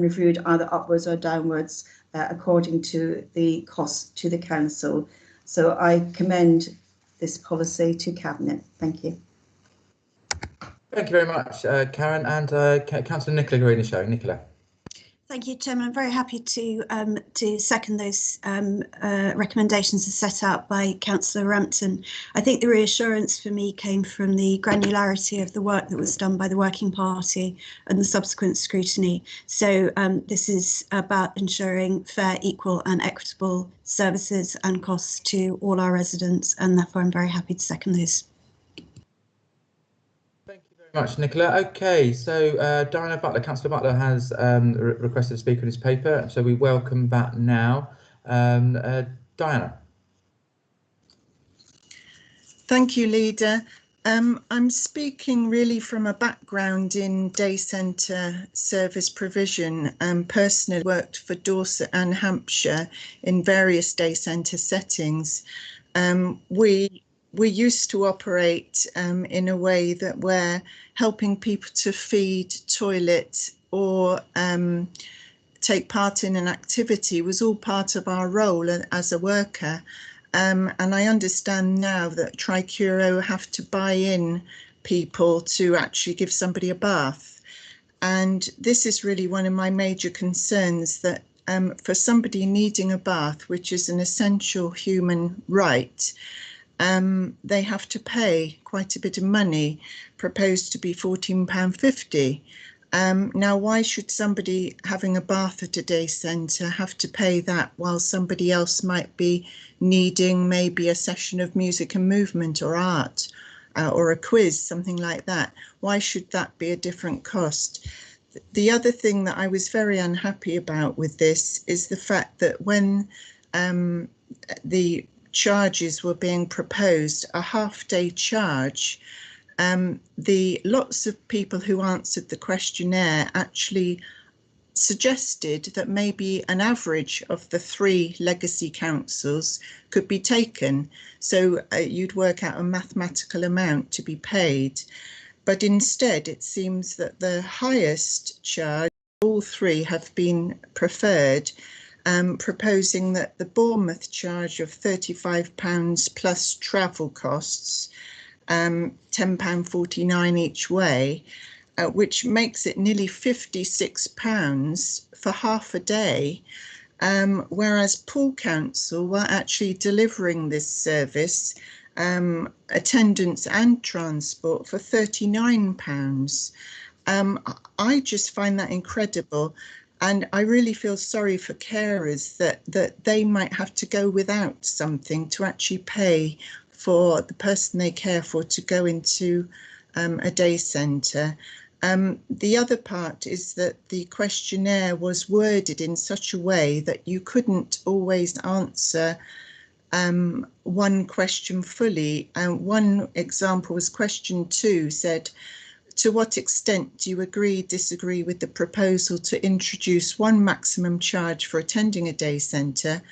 reviewed either upwards or downwards according to the cost to the council. So I commend this policy to Cabinet. Thank you. Thank you very much, Karen, and Councillor Nicola Greenishow. Nicola. Thank you, Chairman. I'm very happy to second those recommendations as set out by Councillor Rampton. I think the reassurance for me came from the granularity of the work that was done by the Working Party and the subsequent scrutiny. So this is about ensuring fair, equal and equitable services and costs to all our residents, and therefore I'm very happy to second those. Much, Nicola. Okay, so Diana Butler, Councillor Butler has requested to speak on his paper, so we welcome that now. Diana. Thank you, Leader. I'm speaking really from a background in day centre service provision and personally worked for Dorset and Hampshire in various day centre settings. We used to operate in a way that we're helping people to feed, toilet or take part in an activity was all part of our role as a worker. And I understand now that Trurora have to buy in people to actually give somebody a bath. And this is really one of my major concerns, that for somebody needing a bath, which is an essential human right, they have to pay quite a bit of money, proposed to be £14.50. Now, why should somebody having a bath at a day centre have to pay that while somebody else might be needing maybe a session of music and movement or art or a quiz, something like that? Why should that be a different cost? The other thing that I was very unhappy about with this is the fact that when the charges were being proposed, a half-day charge, the lots of people who answered the questionnaire actually suggested that maybe an average of the 3 legacy councils could be taken, so you'd work out a mathematical amount to be paid. But instead it seems that the highest charge, all 3 have been preferred, proposing that the Bournemouth charge of £35 plus travel costs, £10.49 each way, which makes it nearly £56 for half a day, whereas Poole Council were actually delivering this service, attendance and transport, for £39. I just find that incredible. And I really feel sorry for carers that they might have to go without something to actually pay for the person they care for to go into a day centre. The other part is that the questionnaire was worded in such a way that you couldn't always answer one question fully. One example was question 2 said, to what extent do you agree, disagree with the proposal to introduce one maximum charge for attending a day centre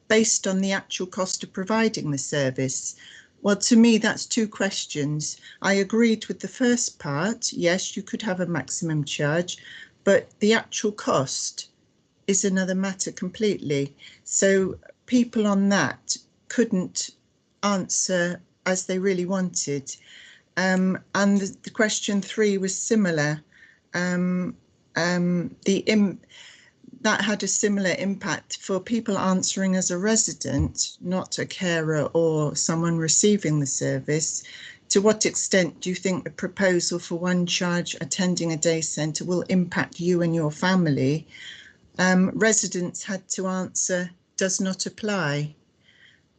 based on the actual cost of providing the service? Well, to me, that's 2 questions. I agreed with the first part. Yes, you could have a maximum charge, but the actual cost is another matter completely. So people on that couldn't answer as they really wanted. And the question 3 was similar. That had a similar impact for people answering as a resident, not a carer or someone receiving the service. To what extent do you think the proposal for one charge attending a day centre will impact you and your family? Residents had to answer, does not apply.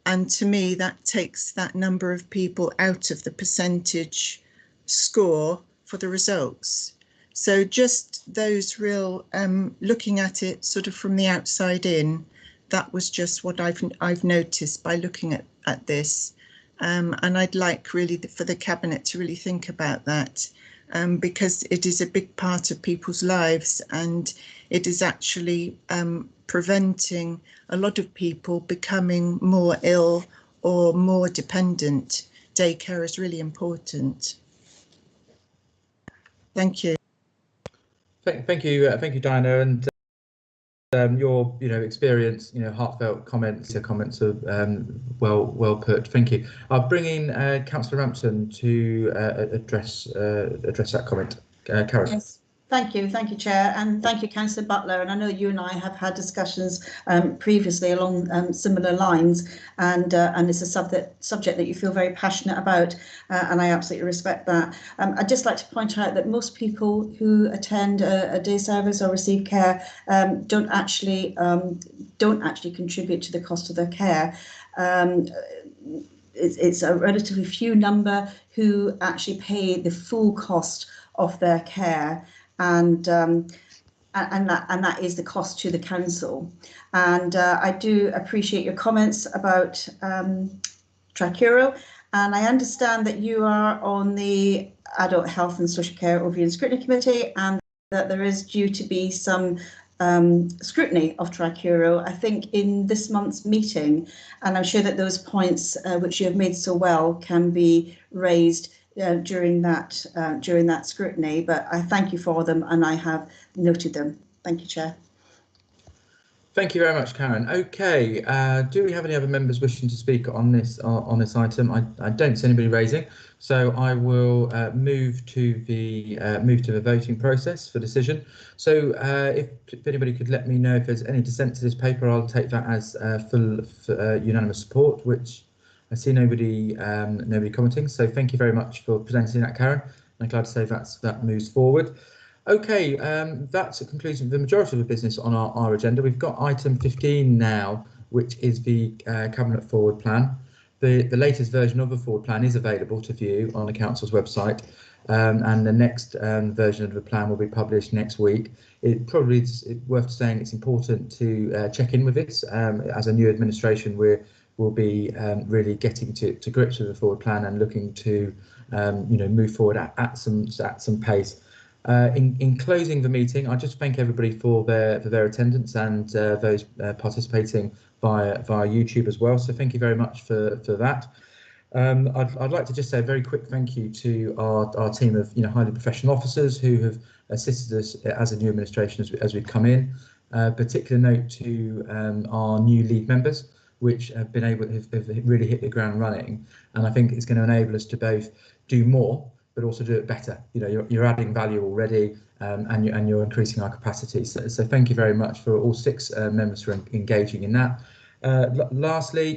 And to me, that takes that number of people out of the percentage score for the results. So just those real, looking at it sort of from the outside in, that was just what I've noticed by looking at this. And I'd like really for the Cabinet to really think about that, because it is a big part of people's lives, and it is actually preventing a lot of people becoming more ill or more dependent. Daycare is really important. Thank you. Thank you, Diana, and your experience, heartfelt comments are well put. Thank you. I'll bring in Councillor Rampton to address that comment. Karen. Yes. Thank you, Chair, and thank you, Councillor Butler. And I know you and I have had discussions previously along similar lines, and it's a subject that you feel very passionate about, and I absolutely respect that. I'd just like to point out that most people who attend a day service or receive care don't actually contribute to the cost of their care. It's a relatively few number who actually pay the full cost of their care. And that is the cost to the council. And I do appreciate your comments about Trurora, and I understand that you are on the Adult Health and Social Care Review and Scrutiny Committee, and that there is due to be some scrutiny of Trurora, I think, in this month's meeting, and I'm sure that those points which you have made so well can be raised during that scrutiny, but I thank you for them and I have noted them. Thank you, Chair. Thank you very much, Karen. Okay, do we have any other members wishing to speak on this item? I don't see anybody raising, so I will move to the voting process for decision. So if anybody could let me know if there's any dissent to this paper, I'll take that as full unanimous support, which I see nobody commenting, so thank you very much for presenting that, Karen. I'm glad to say that moves forward. Okay, that's a conclusion of the majority of the business on our agenda. We've got item 15 now, which is the Cabinet Forward Plan. The latest version of the Forward Plan is available to view on the Council's website, and the next version of the plan will be published next week. It probably is worth saying it's important to check in with this. As a new administration, we'll be really getting to grips with the Forward Plan and looking to move forward at some pace. In closing the meeting, I just thank everybody for their attendance and those participating via YouTube as well. So thank you very much for that. I'd like to just say a very quick thank you to our team of highly professional officers who have assisted us as a new administration as we've come in. Particular note to our new lead members, which have really hit the ground running, and I think it's going to enable us to both do more but also do it better. You're adding value already, and you're increasing our capacity. So thank you very much for all 6 members for engaging in that. Lastly,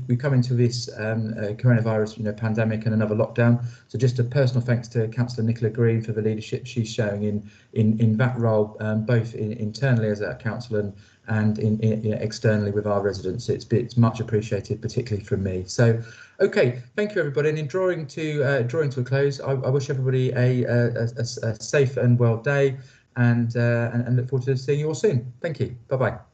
we come into this coronavirus, pandemic and another lockdown. So just a personal thanks to Councillor Nicola Green for the leadership she's showing in that role, both internally as a council and externally with our residents. It's much appreciated, particularly from me. So, okay, thank you everybody. And in drawing to a close, I wish everybody a safe and well day, and look forward to seeing you all soon. Thank you. Bye bye.